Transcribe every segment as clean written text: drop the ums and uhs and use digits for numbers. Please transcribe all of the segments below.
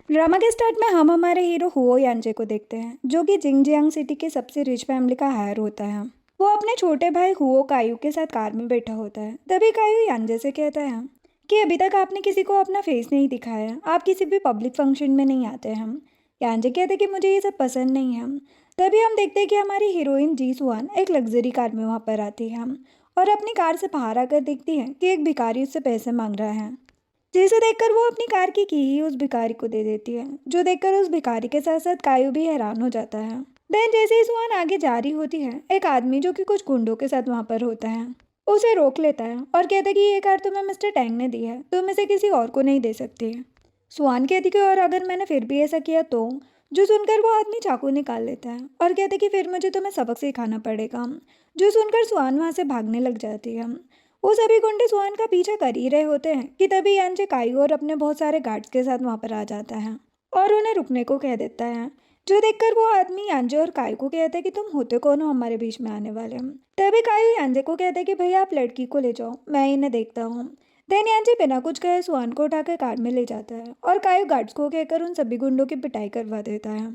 Drama के start में हम हमारे हीरो हुओ यांजे को देखते हैं, जो कि जिंगजियांग सिटी के सबसे रिच फैमिली का हायर होता है। वो अपने छोटे भाई हुओ कायू के साथ कार में बैठा होता है। तभी कायू यांजे से कहता है कि अभी तक आपने किसी को अपना फेस नहीं दिखाया, आप किसी भी पब्लिक फंक्शन में नहीं आते हैं। यांजे कहते कि मुझे ये सब पसंद नहीं है। तभी हम देखते हैं कि हमारी हीरोइन जी सुआन एक लग्जरी कार में वहाँ पर आती है और अपनी कार से बाहर आकर देखती है कि एक भिखारी उससे पैसे मांग रहा है, जिसे देखकर वो अपनी कार की ही उस भिखारी को दे देती है, जो देखकर उस भिखारी के साथ साथ कायू भी हैरान हो जाता है। देन जैसे ही सुहान आगे जा रही होती है, एक आदमी जो कि कुछ गुंडों के साथ वहाँ पर होता है उसे रोक लेता है और कहता है कि ये कार तुम्हें मिस्टर टैंग ने दी है, तुम इसे किसी और को नहीं दे सकती। सुहान कहती कि और अगर मैंने फिर भी ऐसा किया तो, जो सुनकर वो आदमी चाकू निकाल लेता है और कहता है कि फिर मुझे तुम्हें सबक सिखाना पड़ेगा। जो सुनकर सुहान वहाँ से भागने लग जाती है। वो सभी गुंडे सुहान का पीछा कर ही रहे होते हैं कि तभी यांजे कायू और अपने बहुत सारे गार्ड्स के साथ वहाँ पर आ जाता है और उन्हें रुकने को कह देता है। जो देखकर वो आदमी यांजे और कायू को कहता है कि तुम होते कौन हो हमारे बीच में आने वाले। तभी कायू यांजे को कहता है कि भैया आप लड़की को ले जाओ, मैं इन्हें देखता हूँ। देन यांजे बिना कुछ कहे सुहान को उठाकर कार में ले जाता है और कायू गार्ड्स को कहकर उन सभी गुंडों की पिटाई करवा देता है।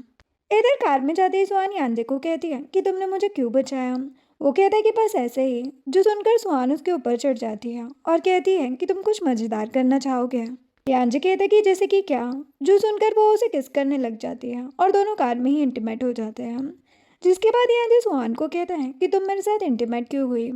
इधर कार में जाते ही सुहान यांजे को कहती है कि तुमने मुझे क्यों बचाया। वो कहता है कि बस ऐसे ही। जो सुनकर सुहान उसके ऊपर चढ़ जाती है और कहती है कि तुम कुछ मजेदार करना चाहोगे। यांजे कहता है कि जैसे कि क्या। जो सुनकर वो उसे किस करने लग जाती है और दोनों कार में ही इंटीमेट हो जाते हैं। जिसके बाद यांजे सुहान को कहता है कि तुम मेरे साथ इंटीमेट क्यों हुई।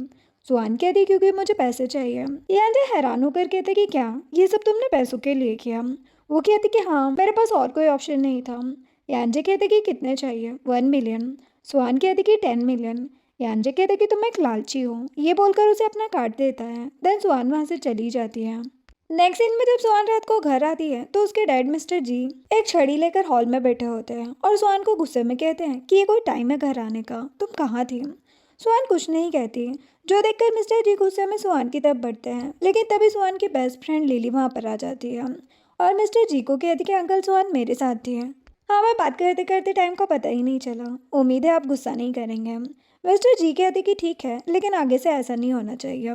सुहान कहती क्योंकि मुझे पैसे चाहिए। यांजे हैरान होकर कहते कि क्या ये सब तुमने पैसों के लिए किया। वो कहती कि हाँ, मेरे पास और कोई ऑप्शन नहीं था। यांजे कहते कि कितने चाहिए। 1 मिलियन। सुहान कहते कि 10 मिलियन। यांजे कहते कि तुम एक लालची हो। ये बोलकर उसे अपना कार्ड देता है। देन सुहान वहाँ से चली जाती है। नेक्स्ट सीन में जब सुहान रात को घर आती है तो उसके डैड मिस्टर जी एक छड़ी लेकर हॉल में बैठे होते हैं और सुहान को गुस्से में कहते हैं कि ये कोई टाइम है घर आने का, तुम कहाँ थी। सुहान कुछ नहीं कहती। जो देखकर मिस्टर जी गुस्से में सुहान की तरफ बढ़ते हैं, लेकिन तभी सुहान की बेस्ट फ्रेंड लिली वहाँ पर आ जाती है और मिस्टर जी को कहती कि अंकल सुहान मेरे साथ थी। हमें बात करते करते टाइम का पता ही नहीं चला। उम्मीद है आप गुस्सा नहीं करेंगे। मिस्टर जी कहते कि ठीक है, लेकिन आगे से ऐसा नहीं होना चाहिए।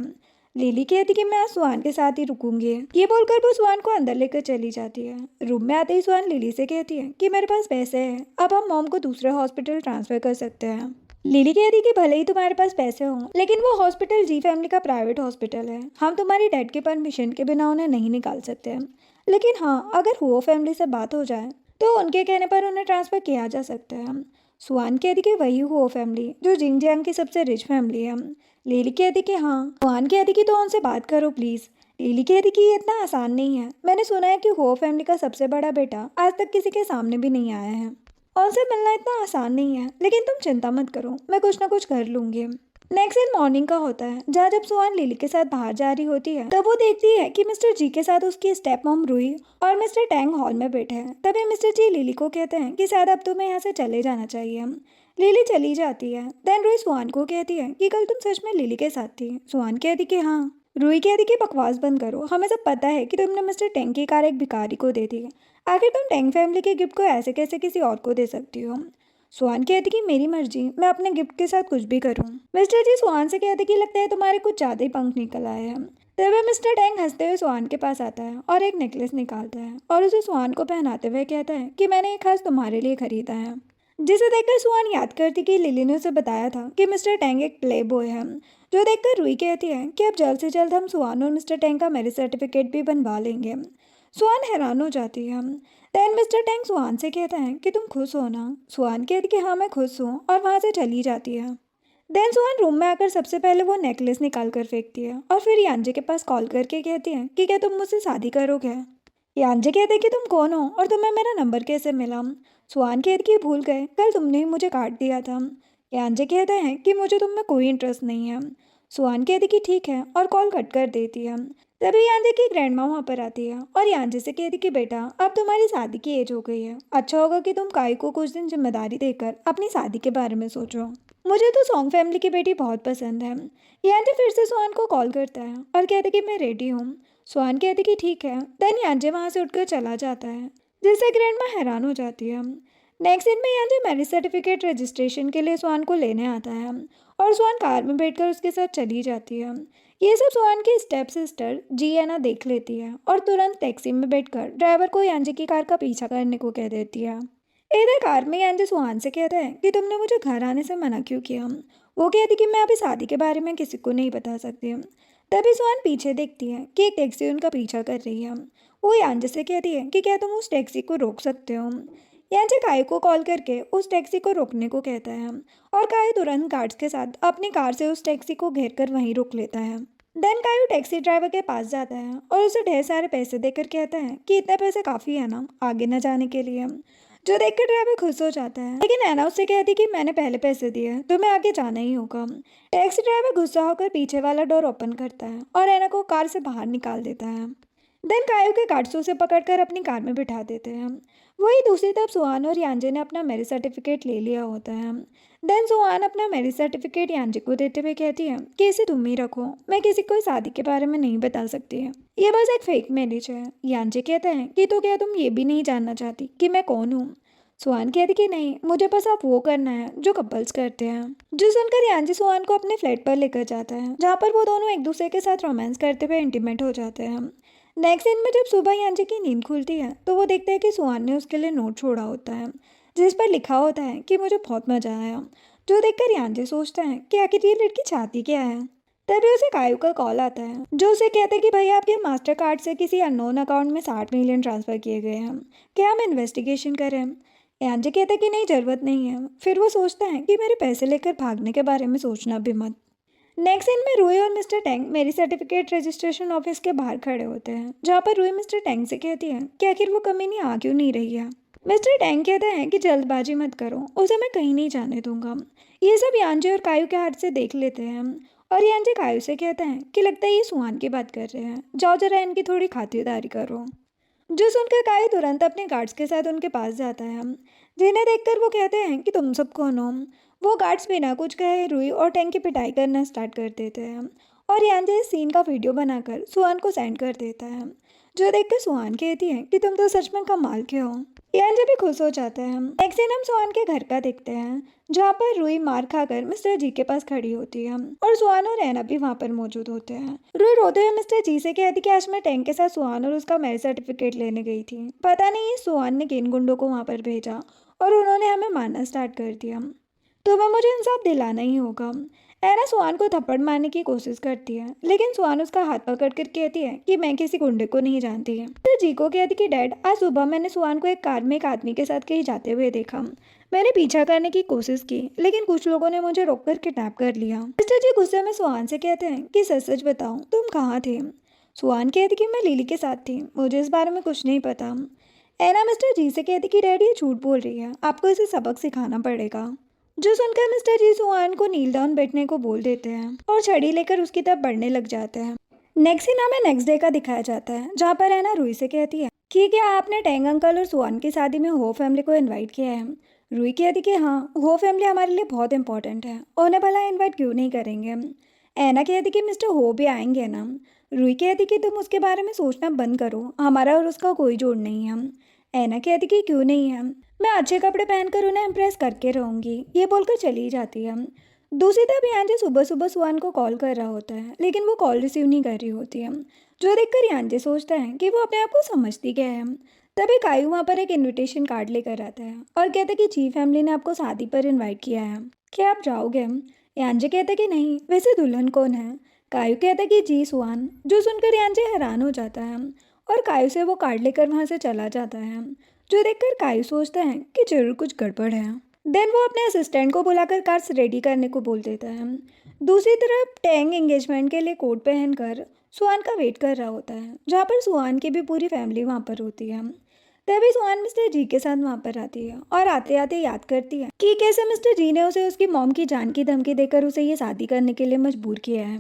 लिली कहती कि मैं आज सुहान के साथ ही रुकूंगी। ये बोलकर वो सुहान को अंदर लेकर चली जाती है। रूम में आते ही सुहान लिली से कहती है कि मेरे पास पैसे हैं, अब हम मॉम को दूसरे हॉस्पिटल ट्रांसफर कर सकते हैं। लिली कहती कि भले ही तुम्हारे पास पैसे हों, लेकिन वो हॉस्पिटल जी फैमिली का प्राइवेट हॉस्पिटल है, हम तुम्हारी डैड के परमिशन के बिना उन्हें नहीं निकाल सकते। लेकिन हाँ, अगर हुओ फैमिली से बात हो जाए तो उनके कहने पर उन्हें ट्रांसफ़र किया जा सकता है। सुहान कहती कि वही हुओ फैमिली जो जिंगजियांग की सबसे रिच फैमिली है। लिली कहती कि हाँ। सुहान कहती कि तो उनसे बात करो प्लीज़। लिली कहती कि ये इतना आसान नहीं है, मैंने सुना है कि हुओ फैमिली का सबसे बड़ा बेटा आज तक किसी के सामने भी नहीं आया है। उनसे मिलना इतना आसान नहीं है, लेकिन तुम चिंता मत करो, मैं कुछ ना कुछ कर लूँगी। नेक्स्ट दिन मॉर्निंग का होता है, जहाँ जब सुहान लिली के साथ बाहर जा रही होती है तब वो देखती है कि मिस्टर जी के साथ उसकी स्टेप मॉम रूही और मिस्टर टैंग हॉल में बैठे हैं। तभी मिस्टर जी लिली को कहते हैं कि शायद अब तुम्हें यहाँ से चले जाना चाहिए। लिली चली जाती है। देन रूही सुहान को कहती है कि कल तुम सच में लिली के साथ थी। सुहान कहती कि हाँ। रूही कहती कि बकवास बंद करो, हमें सब पता है कि तुमने मिस्टर टैंग की कार एक भिखारी को दे दी। आखिर तुम टैंग फैमिली के गिफ्ट को ऐसे कैसे किसी और को दे सकती हो। सुहान कहती कि मेरी मर्जी, मैं अपने गिफ्ट के साथ कुछ भी करूं। मिस्टर जी सुहान से कहते कि लगता है तुम्हारे कुछ ज़्यादा ही पंख निकल आए हैं। तभी मिस्टर टैंग हंसते हुए सुहान के पास आता है और एक नेकलेस निकालता है और उसे सुहान को पहनाते हुए कहता है कि मैंने एक खास तुम्हारे लिए खरीदा है। जिसे देखकर सुहान याद करती कि लिली ने उसे बताया था कि मिस्टर टैंग एक प्ले बॉय है। जो देखकर रूही कहती है कि अब जल्द से जल्द हम सुहान और मिस्टर टैंग का मैरिज सर्टिफिकेट भी बनवा लेंगे। सुहान हैरान हो जाती है। देन मिस्टर टैंग सुहान से कहता है कि तुम खुश हो ना। सुहान कहती कि हाँ मैं खुश हूँ और वहाँ से चली जाती है। देन सुहान रूम में आकर सबसे पहले वो नेकलेस निकाल कर फेंकती है और फिर यांजे के पास कॉल करके कहती है कि क्या तुम मुझसे शादी करोगे। यांजे कहते कि तुम कौन हो और तुम्हें मेरा नंबर कैसे मिला। सुहान कहती कि भूल गए, कल तुमने ही मुझे काट दिया था। यांजे कहते हैं कि मुझे तुम में कोई इंटरेस्ट नहीं है। सुहान कहती कि ठीक है और कॉल कट कर देती है। तभी यांजे की ग्रैंड माँ वहाँ पर आती है और यांजे से कहती कि बेटा अब तुम्हारी शादी की एज हो गई है, अच्छा होगा कि तुम काई को कुछ दिन जिम्मेदारी देकर अपनी शादी के बारे में सोचो। मुझे तो सॉन्ग फैमिली की बेटी बहुत पसंद है। यांजे फिर से सुहान को कॉल करता है और कहते कि मैं रेडी हूँ। सुहान कहती कि ठीक है। देन यांजे वहाँ से उठकर चला जाता है, जिससे ग्रैंड माँ हैरान हो जाती है। नेक्स्ट दिन में यांजे मैरिज सर्टिफिकेट रजिस्ट्रेशन के लिए सुहान को लेने आता है और सुहान कार में बैठकर उसके साथ चली जाती है। ये सब सुहान की स्टेप सिस्टर जियाना देख लेती है और तुरंत टैक्सी में बैठकर ड्राइवर को यांजी की कार का पीछा करने को कह देती है। इधर कार में यांजी सुहान से कहता है कि तुमने मुझे घर आने से मना क्यों किया। वो कहती कि मैं अभी शादी के बारे में किसी को नहीं बता सकती। तभी सुहान पीछे देखती है कि एक टैक्सी उनका पीछा कर रही है। वो यांजी से कहती है कि क्या तुम उस टैक्सी को रोक सकते हो। यांजी कायू को कॉल करके उस टैक्सी को रोकने को कहता है और कायू तुरंत गार्ड्स के साथ अपनी कार से उस टैक्सी को घेर कर वहीं रोक लेता है। देन कायू टैक्सी ड्राइवर के पास जाता है और उसे ढेर सारे पैसे देकर कहता है कि इतने पैसे काफ़ी है ना आगे न जाने के लिए। जो देखकर ड्राइवर खुश हो जाता है, लेकिन ऐना उससे कहती कि मैंने पहले पैसे दिए, तुम्हें आगे जाना ही होगा। टैक्सी ड्राइवर गुस्सा होकर पीछे वाला डोर ओपन करता है और ऐना को कार से बाहर निकाल देता है। देन कायू के गार्ड्स उसे पकड़कर अपनी कार में बिठा देते हैं। वही दूसरी तरफ सुहान और यांजे ने अपना मैरिज सर्टिफिकेट ले लिया होता है। देन सुहान अपना मैरिज सर्टिफिकेट यांजे को देते हुए कहती है कि इसे तुम ही रखो, मैं किसी को शादी के बारे में नहीं बता सकती है, ये बस एक फेक मैरिज है। यांजे कहता है कि तो क्या तुम ये भी नहीं जानना चाहती कि मैं कौन हूँ। सुहान कहती कि नहीं, मुझे बस आप वो करना है जो कपल्स करते हैं। जो सुनकर यांजी सुहान को अपने फ्लैट पर लेकर जाता है जहाँ पर वो दोनों एक दूसरे के साथ रोमांस करते हुए इंटीमेट हो जाते हैं। नेक्स्ट सीन में जब सुबह यांजी की नींद खुलती है तो वो देखता है कि सुहान ने उसके लिए नोट छोड़ा होता है जिस पर लिखा होता है कि मुझे बहुत मजा आया। जो देखकर यांजी सोचता है कि आखिर ये लड़की चाहती क्या है। तभी उसे कायू का कॉल आता है जो उसे कहते हैं कि भैया आपके मास्टर कार्ड से किसी अननोन अकाउंट में 60 मिलियन ट्रांसफ़र किए गए हैं, क्या हम इन्वेस्टिगेशन करें। यांजी कहते हैं कि नहीं, ज़रूरत नहीं है। फिर वो सोचता है कि मेरे पैसे लेकर भागने के बारे में सोचना भी मत। नेक्स्ट सीन में रूही और मिस्टर टैंक मेरी सर्टिफिकेट रजिस्ट्रेशन ऑफिस के बाहर खड़े होते हैं जहाँ पर रूही मिस्टर टैंक से कहती है कि आखिर वो कमीनी आ क्यों नहीं रही है। मिस्टर टैंक कहते हैं कि जल्दबाजी मत करो, उसे मैं कहीं नहीं जाने दूंगा। ये सब यांजे और कायू के हाथ से देख लेते हैं और यांजे कायू से कहते हैं कि लगता है ये सुहान की बात कर रहे हैं, जाओ जरा इनकी थोड़ी खातिरदारी करो। जो सुनकर कायू तुरंत अपने गार्ड्स के साथ उनके पास जाता है जिन्हें देखकर वो कहते हैं कि तुम सब कौन हो। वो गार्ड्स बिना कुछ कहे रूही और टैंक की पिटाई करना स्टार्ट कर देते हैं और यांजे इस सीन का वीडियो बनाकर सुहान को सेंड कर देता है। जो देखकर सुहान कहती है कि तुम तो सच में कमाल के हो। यांजे भी खुश हो जाता है। नेक्स्ट सीन हम सुहान के घर का देखते हैं जहाँ पर रूही मार खाकर मिस्टर जी के पास खड़ी होती है और सुहान और ऐना भी वहाँ पर मौजूद होते हैं। रूही रोते हुए मिस्टर जी से कहती कि आज मैं टैंक के साथ सुहान और उसका मैरिज सर्टिफिकेट लेने गई थी, पता नहीं सुहान ने किन गुंडों को वहाँ पर भेजा और उन्होंने हमें मारना स्टार्ट कर दिया, तो वह मुझे इंसाफ दिलाना ही होगा। ऐना सुहान को थप्पड़ मारने की कोशिश करती है लेकिन सुहान उसका हाथ पकड़कर कहती है कि मैं किसी गुंडे को नहीं जानती है। तो जी को कहती कि डैड, आज सुबह मैंने सुहान को एक कार में एक आदमी के साथ कहीं जाते हुए देखा। मैंने पीछा करने की कोशिश की लेकिन कुछ लोगों ने मुझे रोककर किडनैप कर लिया। मिस्टर जी गुस्से में सुहान से कहते हैं कि सच सच बताओ तुम कहाँ थे। सुहान कहती कि मैं लिली के साथ थी, मुझे इस बारे में कुछ नहीं पता। ऐना मिस्टर जी से कहती कि डैडी ये झूठ बोल रही है, आपको इसे सबक सिखाना पड़ेगा। जो सुनकर मिस्टर जी सुहान को नील डाउन बैठने को बोल देते हैं और छड़ी लेकर उसकी तरफ बढ़ने लग जाते हैं। नेक्स्ट सीन हमें नेक्स्ट डे का दिखाया जाता है जहाँ पर ऐना रूही से कहती है कि क्या आपने टैंग अंकल और सुहान की शादी में हो फैमिली को इनवाइट किया है। रूही कहती कि हाँ, हो फैमिली हमारे लिए बहुत इंपॉर्टेंट है, उन्हें भला इन्वाइट क्यों नहीं करेंगे। ऐना कहती कि मिस्टर हो भी आएंगे ना। रूही कहती कि तुम उसके बारे में सोचना बंद करो, हमारा और उसका कोई जोड़ नहीं है। ऐना कहती कि क्यों नहीं है, मैं अच्छे कपड़े पहनकर उन्हें इम्प्रेस करके रहूँगी, ये बोलकर चली जाती है। दूसरी तरफ यांजे सुबह सुबह सुहान को कॉल कर रहा होता है लेकिन वो कॉल रिसीव नहीं कर रही होती है। जो देखकर यांजे सोचता है कि वो अपने आप को समझती क्या है। तभी कायू वहाँ पर एक इनविटेशन कार्ड लेकर आता है और कहता है कि जी फैमिली ने आपको शादी पर इन्वाइट किया है, क्या आप जाओगे। यांजे कहता कि नहीं, वैसे दुल्हन कौन है। कायू कहता कि जी सुहान। जो सुनकर यांजे हैरान हो जाता है और कायू से वो कार्ड लेकर वहाँ से चला जाता है। जो देखकर कायू सोचता है कि जरूर कुछ गड़बड़ है। देन वो अपने असिस्टेंट को बुलाकर कार्ड्स रेडी करने को बोल देता है। दूसरी तरफ टैंग एंगेजमेंट के लिए कोट पहनकर सुहान का वेट कर रहा होता है जहाँ पर सुहान की भी पूरी फैमिली वहाँ पर होती है। तभी सुहान मिस्टर जी के साथ वहाँ पर आती है और आते आते याद करती है कि कैसे मिस्टर जी ने उसे उसकी मॉम की जान की धमकी देकर उसे ये शादी करने के लिए मजबूर किया है।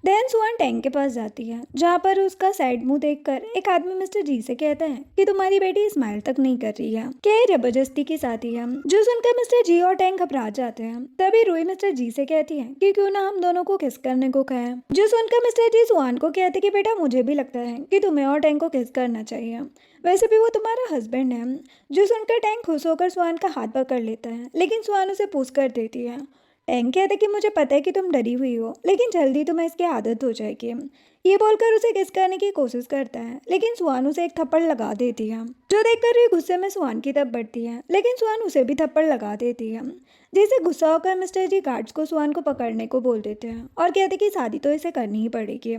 देन सुहान टैंक के पास जाती है जहाँ पर उसका सैड मुंह देखकर एक आदमी मिस्टर जी से कहता है कि तुम्हारी बेटी स्माइल तक नहीं कर रही है, क्या ये जबरदस्ती की शादी है। जो सुनकर मिस्टर जी और टैंक घबरा जाते हैं। तभी रूही मिस्टर जी से कहती है कि क्यों ना हम दोनों को किस करने को कहें। जो सुनकर मिस्टर जी सुहान को कहते कि बेटा मुझे भी लगता है कि तुम्हें और टैंक को किस करना चाहिए, वैसे भी वो तुम्हारा हस्बैंड है। जो सुनकर टैंक खुश होकर सुहान का हाथ पकड़ लेता है लेकिन सुहान उसे पुश कर देती है। टैंक कहता कि मुझे पता है कि तुम डरी हुई हो, लेकिन जल्दी तुम्हें इसकी आदत हो जाएगी। ये बोलकर उसे किस करने की कोशिश करता है, लेकिन सुहान उसे एक थप्पड़ लगा देती है, जो देखकर भी गुस्से में सुहान की तरफ बढ़ती है, लेकिन सुहान उसे भी थप्पड़ लगा देती है। जिससे गुस्सा होकर मिस्टर जी गार्ड्स को सुहान को पकड़ने को बोल देते हैं और कहते कि शादी तो इसे करनी ही पड़ेगी।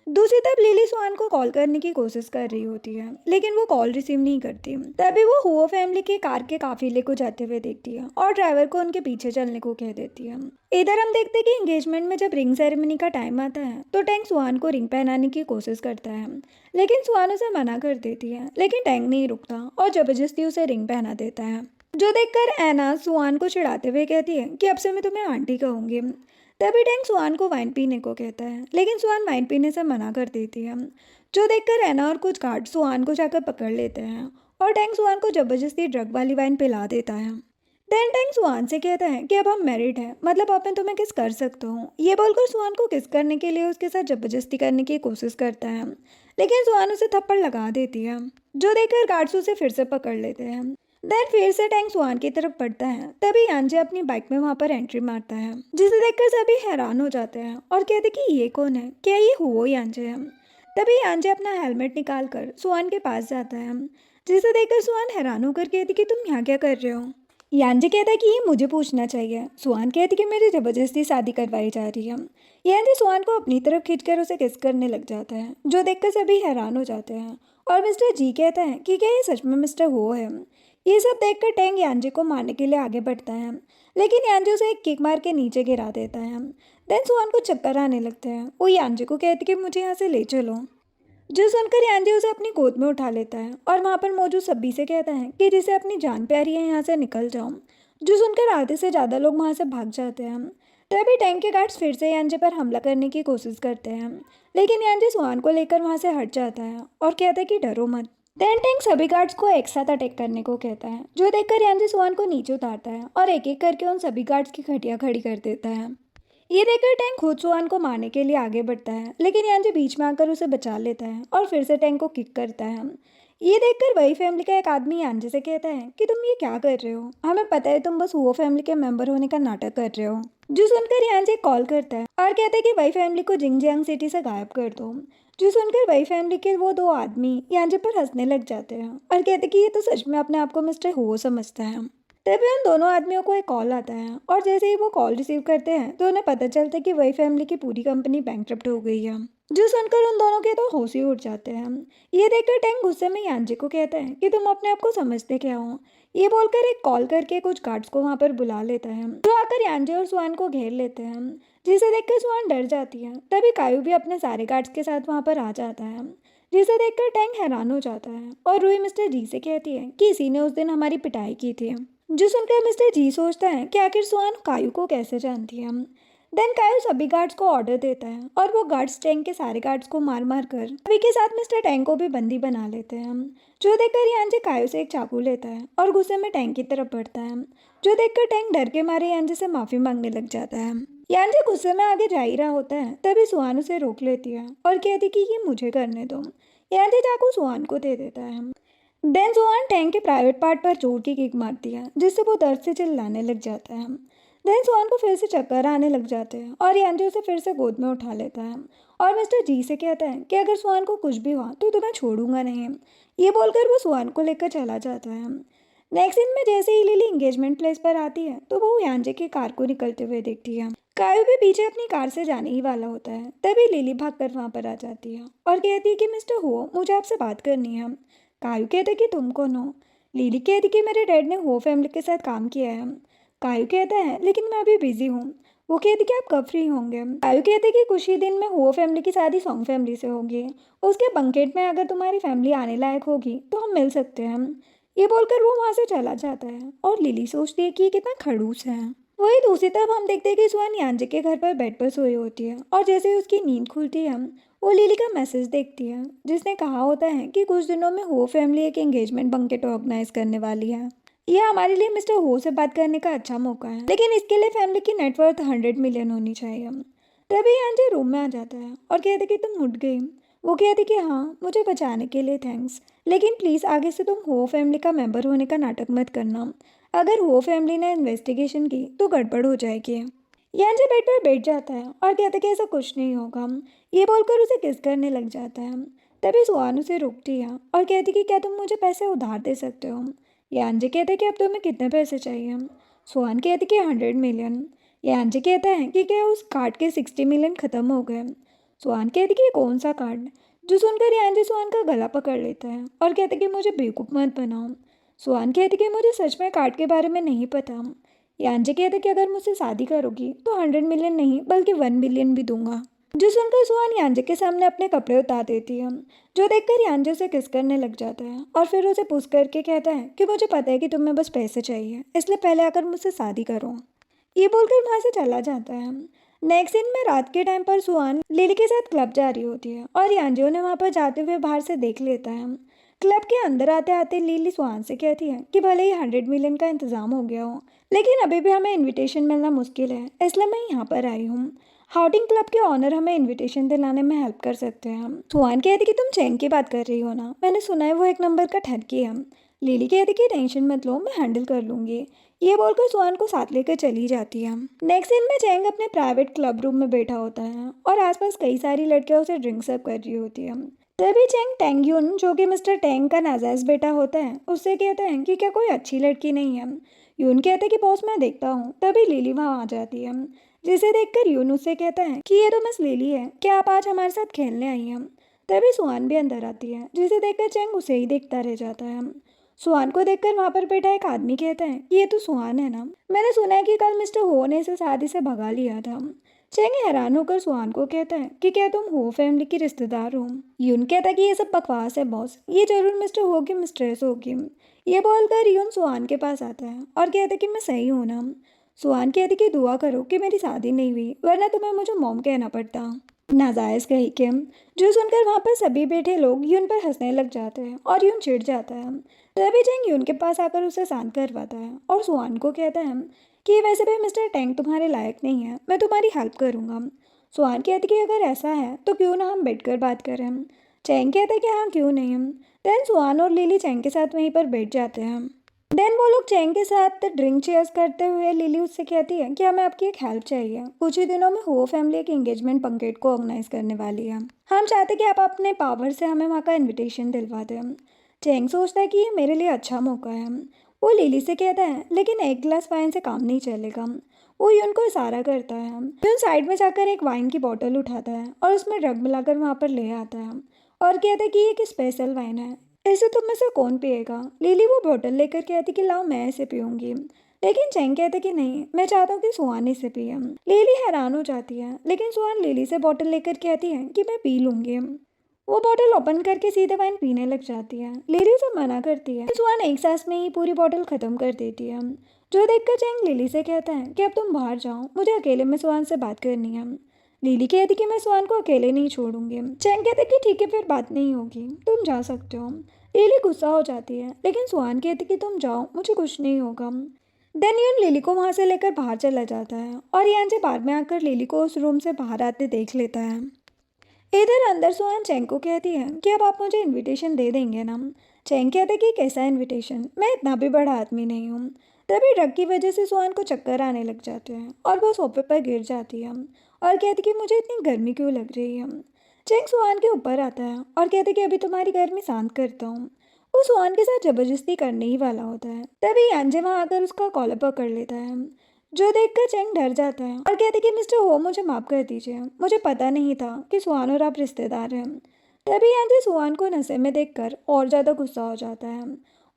दूसरी तरफ लिली सुहान को कॉल करने की कोशिश कर रही होती है, लेकिन वो कॉल रिसीव नहीं करती। तभी वो हुओ फैमिली के कार के काफिले को जाते हुए देखती है और ड्राइवर को उनके पीछे चलने को कह देती है। इधर हम देखते हैं कि एंगेजमेंट में जब रिंग सेरेमनी का टाइम आता है तो टैंक सुहान को रिंग पहनाने की कोशिश करता है, लेकिन सुहान उसे मना कर देती है। लेकिन टैंक नहीं रुकता और जबरदस्ती उसे रिंग पहना देता है, जो देखकर एना सुहान को चिढ़ाते हुए कहती है कि अब से मैं तुम्हें आंटी कहूंगी। तभी टैंक सुहान को वाइन पीने को कहता है, लेकिन सुहान वाइन पीने से मना कर देती है, जो देखकर एना और कुछ गार्ड सुहान को जाकर पकड़ लेते हैं और टैंक सुहान को जबरदस्ती ड्रग वाली वाइन पिला देता है। देन टैंक सुहान से कहता है कि अब हम मैरिड हैं, मतलब अब मैं तुम्हें किस कर सकता हूँ। ये बोलकर सुहान को किस करने के लिए उसके साथ जबरदस्ती करने की कोशिश करता है, लेकिन सुहान उसे थप्पड़ लगा देती है, जो देखकर गार्ड्स उसे फिर से पकड़ लेते हैं। देन फिर से टैंक सुहान की तरफ बढ़ता है। तभी यांजे अपनी बाइक में वहां पर एंट्री मारता है, जिसे देखकर सभी हैरान हो जाते हैं और कहते कि ये कौन है, क्या ये हुओ यांजे है। तभी यांजे अपना हेलमेट निकाल कर सुहान के पास जाता है, जिसे देखकर सुहान हैरान होकर कहती कि तुम यहाँ क्या कर रहे हो। यांजे कहता है कि ये मुझे पूछना चाहिए। सुहान कहती कि मेरी जबरदस्ती शादी करवाई जा रही है। यांजे सुहान को अपनी तरफ खींचकर उसे किस करने लग जाता है, जो देखकर सभी हैरान हो जाते हैं और मिस्टर जी कहता है कि क्या ये सच में मिस्टर हो है। ये सब देखकर टैंग यांजे को मारने के लिए आगे बढ़ता है, लेकिन यांजे उसे एक किक मार के नीचे गिरा देता है। देन सुहान को चक्कर आने लगते हैं। वो यांजे को कहती कि मुझे यहाँ से ले चलो, जो सुनकर यांजे उसे अपनी गोद में उठा लेता है और वहाँ पर मौजूद सभी से कहता है कि जिसे अपनी जान प्यारी है यहाँ से निकल जाओ, जो सुनकर आधे से ज़्यादा लोग वहाँ से भाग जाते हैं। तभी टैंक के गार्ड्स फिर से यांजे पर हमला करने की कोशिश करते हैं, लेकिन यांजे सुहान को लेकर वहाँ से हट जाता है और कहता है कि डरो मत। देन टैंक सभी गार्ड्स को एक साथ अटैक करने को कहता है, जो देखकर यांजे सुहान को नीचे उतारता है और एक एक करके उन सभी गार्ड्स की खटिया खड़ी कर देता है। ये देखकर टैंक खुद सुहान को मारने के लिए आगे बढ़ता है, लेकिन यांजे बीच में आकर उसे बचा लेता है और फिर से टैंक को किक करता है। ये देखकर वही फैमिली का एक आदमी यांजे से कहता है कि तुम ये क्या कर रहे हो, हमें पता है तुम बस वो फैमिली के मेंबर होने का नाटक कर रहे हो। जो सुनकर यांजे कॉल करता है और कहता है कि वही फैमिली को जिंगजियांग सिटी से गायब कर दो। जो सुनकर वही फैमिली के वो दो आदमी यांजे पर हंसने लग जाते हैं और कहते हैं कि ये तो सच में अपने आप को मिस्टर हो समझता है। तभी उन दोनों आदमियों को एक कॉल आता है और जैसे ही वो कॉल रिसीव करते हैं तो उन्हें पता चलता है कि वही फैमिली की पूरी कंपनी बैंकरप्ट हो गई है। जो सुनकर उन दोनों के तो होश ही उड़ जाते हैं। ये देखकर टैंक गुस्से में यांजे को कहता है कि तुम अपने आप को समझते क्या हो। ये बोलकर एक कॉल करके कुछ गार्ड्स को वहां पर बुला लेता है, जो आकर यांजे और सुहान को घेर लेते हैं, जिसे देखकर सुहान डर जाती है। तभी कायू भी अपने सारे गार्ड्स के साथ वहां पर आ जाता है, जिसे देखकर टैंक हैरान हो जाता है और रूही मिस्टर जी से कहती है कि इसी ने उस दिन हमारी पिटाई की थी। जो सुनकर मिस्टर जी सोचता है कि आखिर सुहान कायू को कैसे जानती है। देन कायू सभी गार्ड्स को ऑर्डर देता है और वो गार्ड्स टैंक के सारे गार्ड्स को मार मार कर सभी के साथ मिस्टर टैंक को भी बंदी बना लेते हैं। जो देखकर यांजे कायू से एक चाकू लेता है और गुस्से में टैंक की तरफ बढ़ता है, जो देखकर टैंक डर के मारे यांजे से माफी मांगने लग जाता है। यांजे गुस्से में आगे जा ही रहा होता है, तभी सुहान उसे रोक लेती है और कहती कि ये मुझे करने दो। यांजे चाकू सुहान को दे देता है। देन सुहान टैंक के प्राइवेट पार्ट पर जोर की किक मारती है, जिससे वो दर्द से चिल्लाने लग जाता है। देन सुहान को फिर से चक्कर आने लग जाते हैं और यांजे उसे फिर से गोद में उठा लेता है और मिस्टर जी से कहता है कि अगर सुहान को कुछ भी हुआ तो तुम्हें छोड़ूंगा नहीं। ये बोलकर वो सुहान को लेकर चला जाता है। नेक्स्ट सीन में जैसे ही लिली एंगेजमेंट प्लेस पर आती है तो वो यांजे की कार को निकलते हुए देखती है। कायू भी पीछे अपनी कार से जाने ही वाला होता है, तभी लिली भागकर वहां पर आ जाती है और कहती है कि मिस्टर हो, मुझे आपसे बात करनी है। कायू कहते कि तुम कौन हो। लिली कहती कि मेरे डैड ने हो फैमिली के साथ काम किया है। कायू कहता है लेकिन मैं अभी बिजी हूँ। वो कहती कि आप कब फ्री होंगे। कायू कहते कि कुछ ही दिन में हो फैमिली की शादी सॉन्ग फैमिली से होगी, उसके बंकेट में अगर तुम्हारी फैमिली आने लायक होगी तो हम मिल सकते हैं। ये बोलकर वो वहाँ से चला जाता है और लिली सोचती है कि ये कितना खड़ूस है। वही दूसरी तरफ हम देखते हैं कि सुहान यांजे के घर पर बेड पर सोई होती है और जैसे ही उसकी नींद खुलती है वो लिली का मैसेज देखती है, जिसने कहा होता है कि कुछ दिनों में हो फैमिली एक एंगेजमेंट बंकेट ऑर्गेनाइज करने वाली है। यह हमारे लिए मिस्टर हो से बात करने का अच्छा मौका है, लेकिन इसके लिए फैमिली की नेटवर्थ 100 मिलियन होनी चाहिए। तभी यांजे रूम में आ जाता है और कहते कि तुम उठ गई। वो कहती कि हाँ, मुझे बचाने के लिए थैंक्स, लेकिन प्लीज़ आगे से तुम हो फैमिली का मेंबर होने का नाटक मत करना। अगर हो फैमिली ने इन्वेस्टिगेशन की तो गड़बड़ हो जाएगी। यांजे बेड पर बैठ जाता है और कहता है कि ऐसा कुछ नहीं होगा। ये बोलकर उसे किस करने लग जाता है। तभी सुहान उसे रोकती है और कहती कि क्या तुम मुझे पैसे उधार दे सकते हो। यांजे कहते कि अब तुम्हें कितने पैसे चाहिए। सुहान कहती कि 100 मिलियन। यांजे कहता है कि क्या उस कार्ड के 60 मिलियन ख़त्म हो गए। सुहान कहती कि कौन सा कार्ड। जो सुनकर यांजे सुहान का गला पकड़ लेता है और कहते कि मुझे बेवकूफ़ मत बनाओ। सुहान कहती कि मुझे सच में कार्ड के बारे में नहीं पता। यांजे कहते कि अगर मुझसे शादी करोगी तो 100 मिलियन नहीं बल्कि 1 बिलियन भी दूंगा। जो सुनकर सुहान यांजे के सामने अपने कपड़े उतार देती है। जो देखकर यांजे उसे किस करने लग जाता है और फिर उसे पुश करके कहता है कि मुझे पता है कि तुम्हें बस पैसे चाहिए, इसलिए पहले आकर मुझसे शादी करो। ये बोलकर वहाँ से चला जाता है। नेक्स्ट सीन में रात के टाइम पर सुहान लिली के साथ क्लब जा रही होती है और यांजे उन्हें वहाँ पर जाते हुए बाहर से देख लेता है। क्लब के अंदर आते आते लिली सुहान से कहती है कि भले ही 100 मिलियन का इंतजाम हो गया हो, लेकिन अभी भी हमें इनविटेशन मिलना मुश्किल है, इसलिए मैं यहाँ पर आई हूँ। हाउटिंग क्लब के ऑनर हमें इनविटेशन दिलाने में हेल्प कर सकते हैं। सुहान कहती कि तुम चैंग की बात कर रही हो ना, मैंने सुना है वो एक नंबर का ठरकी है। लिली कहती कि टेंशन मत लो, मैं हैंडल कर लूँगी। ये बोलकर सुहान को साथ लेकर चली जाती है। नेक्स्ट सीन में चैंग अपने प्राइवेट क्लब रूम में बैठा होता है और आसपास कई सारी लड़कियां उसे ड्रिंक सर्व कर रही होती है। तभी चैंग टैंग यून, जो कि मिस्टर टैंग का नाजायज बेटा होता है, उससे कहता है कि क्या कोई अच्छी लड़की नहीं है। यून कहता है कि बॉस मैं देखता हूँ। तभी लिली वहाँ आ जाती है, जिसे देखकर यून उससे कहता है कि ये तो मिस लिली है, क्या आप आज हमारे साथ खेलने आई हैं। तभी सुहान भी अंदर आती है, जिसे देखकर चैंग उसे ही देखता रह जाता है। सुहान को देखकर वहाँ पर बैठा एक आदमी कहता है कि ये तो सुहान है ना, मैंने सुना है कि कल मिस्टर हो ने इसे शादी से भगा लिया था। चैंग हैरान होकर सुहान को कहता है कि क्या तुम हो फैमिली की रिश्तेदार हो। यून कहता है कि ये सब बकवास है बॉस, ये जरूर मिस्टर हो की मिस्ट्रेस होगी। ये बोलकर यून सुहान के पास आता है और कहता है कि मैं सही हूँ ना। सुहान कहती कि दुआ करो कि मेरी शादी नहीं हुई, वरना तुम्हें मुझे मॉम कहना पड़ता। नाजायज़ कही के। जो सुनकर वहाँ पर सभी बैठे लोग यून पर हंसने लग जाते हैं और यून चिढ़ जाता है। तभी चैंग यून के पास आकर उसे शांत करवाता है और सुहान को कहता है कि वैसे भी मिस्टर टैंग तुम्हारे लायक नहीं है, मैं तुम्हारी हेल्प करूँगा। सुहान कहती कि अगर ऐसा है तो क्यों ना हम बैठकर बात करें। चैंग कहता है कि हाँ क्यों नहीं। देन सुहान और लिली चैंग के साथ वहीं पर बैठ जाते हैं। देन वो लोग चैंग के साथ ड्रिंक चेयर्स करते हुए लिली उससे कहती है कि हमें आपकी एक हेल्प चाहिए। कुछ ही दिनों में हो फैमिली एक एंगेजमेंट बंकेट को ऑर्गेनाइज करने वाली है। हम चाहते कि आप अपने पावर से हमें वहाँ का इनविटेशन दिलवा दें। चैंग सोचता है कि ये मेरे लिए अच्छा मौका है। वो लिली से कहता है लेकिन एक गिलास वाइन से काम नहीं चलेगा। वो यून को इशारा करता है। यून साइड में जाकर एक वाइन की बोतल उठाता है और उसमें ड्रग मिलाकर वहाँ पर ले आता है और कहता है कि ये एक स्पेशल वाइन है, ऐसे तुम में से कौन पिएगा। लिली वो बोतल लेकर कहती कि लाओ मैं इसे पीऊंगी, लेकिन चैंग कहते कि नहीं, मैं चाहता हूँ कि सुहान इसे पिए। लिली हैरान हो जाती है, लेकिन सुहान लिली से बोतल लेकर कहती है कि मैं पी लूंगी। वो बोतल ओपन करके सीधे वाइन पीने लग जाती है। लिली उसे मना करती है। सुहान एक सांस में ही पूरी बोतल खत्म कर देती है। जो देखकर चैंग लिली से कहता है कि अब तुम बाहर जाओ, मुझे अकेले में सुहान से बात करनी है। लिली कहती कि मैं सुहान को अकेले नहीं छोड़ूंगी। चैंग कहते कि ठीक है फिर बात नहीं होगी, तुम जा सकते हो। लिली गुस्सा हो जाती है, लेकिन सुहान कहती कि तुम जाओ, मुझे कुछ नहीं होगा। देन यून लिली को वहाँ से लेकर बाहर चला जाता है और यांजे बाद में आकर लिली को उस रूम से बाहर आते देख लेता है। इधर अंदर सुहान चैंग को कहती है कि अब आप मुझे इनविटेशन दे देंगे ना। चैंग कहते कि कैसा इनविटेशन, मैं इतना भी बड़ा आदमी नहीं हूँ। तभी ड्रग की वजह से सुहान को चक्कर आने लग जाते हैं और वो सोफे पर गिर जाती है और कहती कि मुझे इतनी गर्मी क्यों लग रही है। चैंग सुहान के ऊपर आता है और कहते कि अभी तुम्हारी गर्मी शांत करता हूँ। वो सुहान के साथ जबरदस्ती करने ही वाला होता है। तभी यांजे वहाँ आकर उसका कॉलर पकड़ लेता है। जो देखकर चैंग डर जाता है और कहते कि मिस्टर हो मुझे माफ़ कर दीजिए, मुझे पता नहीं था कि सुहान और आप रिश्तेदार हैं। तभी यांजे सुहान को नशे में देखकर और ज़्यादा गुस्सा हो जाता है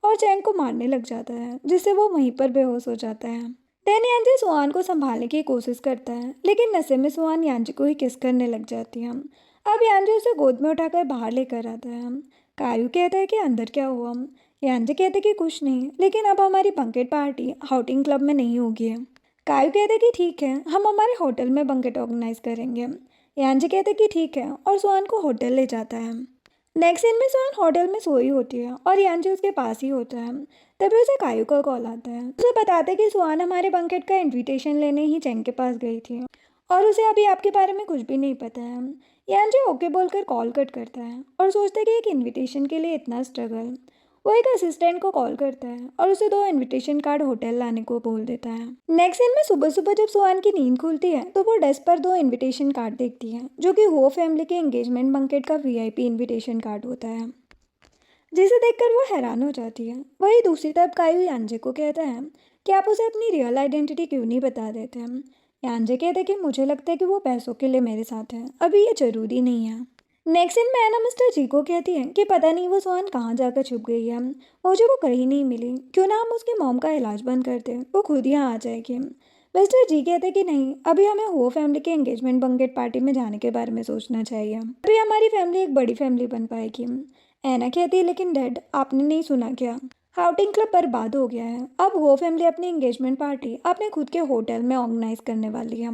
और चैंग को मारने लग जाता है, जिससे वो वहीं पर बेहोश हो जाता है। देन यांजे सुहान को संभालने की कोशिश करता है, लेकिन नशे में सुहान यांजे को ही किस करने लग जाती है। अब यांजे उसे गोद में उठाकर बाहर लेकर आता है। कायू कहता है कि अंदर क्या हुआ। यांजे कहते कि कुछ नहीं, लेकिन अब हमारी बंकेट पार्टी आउटिंग क्लब में नहीं होगी। कायू कहते कि ठीक है, हम हमारे होटल में बंकेट ऑर्गेनाइज करेंगे। यांजे कहते कि ठीक है और सुहान को होटल ले जाता है। नेक्स्ट सीन में सुहान होटल में सोई होती है और यांजे उसके पास ही होता है। तभी उसे कायू का कॉल आता है। उसे बताते हैं कि सुहान हमारे बंकेट का इनविटेशन लेने ही चैंग के पास गई थी और उसे अभी आपके बारे में कुछ भी नहीं पता है। यांजे ओके बोलकर कॉल कट करता है और सोचता है कि एक इनविटेशन के लिए इतना स्ट्रगल। वो एक असिस्टेंट को कॉल करता है और उसे 2 इनविटेशन कार्ड होटल लाने को बोल देता है। नेक्स्ट सीन में सुबह सुबह जब सुहान की नींद खुलती है तो वो डेस्क पर 2 इनविटेशन कार्ड देखती है, जो कि हो फैमिली के एंगेजमेंट बंकेट का वीआईपी इनविटेशन कार्ड होता है, जिसे देखकर वो हैरान हो जाती है। वही दूसरी तरफ कायू यांजे को कहता है कि आप उसे अपनी रियल आइडेंटिटी क्यों नहीं बता देते हैं। यांजे कहते हैं कि मुझे लगता है कि वो पैसों के लिए मेरे साथ है, अभी ये जरूरी नहीं है। नेक्स्ट दिन में एना मिस्टर जी को कहती है कि पता नहीं वो सुहान कहाँ जाकर छुप गई है, मुझे वो कहीं नहीं मिली, क्यों ना हम उसके मॉम का इलाज बंद कर दें, वो खुद यहाँ आ जाएगी। मिस्टर जी कहते कि नहीं, अभी हमें हो फैमिली के एंगेजमेंट बंकेट पार्टी में जाने के बारे में सोचना चाहिए, अभी हमारी फैमिली एक बड़ी फैमिली बन पाएगी। एना कहती है लेकिन डैड, आपने नहीं सुना क्या, आउटिंग क्लब बर्बाद हो गया है, अब हो फैमिली अपनी एंगेजमेंट पार्टी अपने खुद के होटल में ऑर्गेनाइज करने वाली है,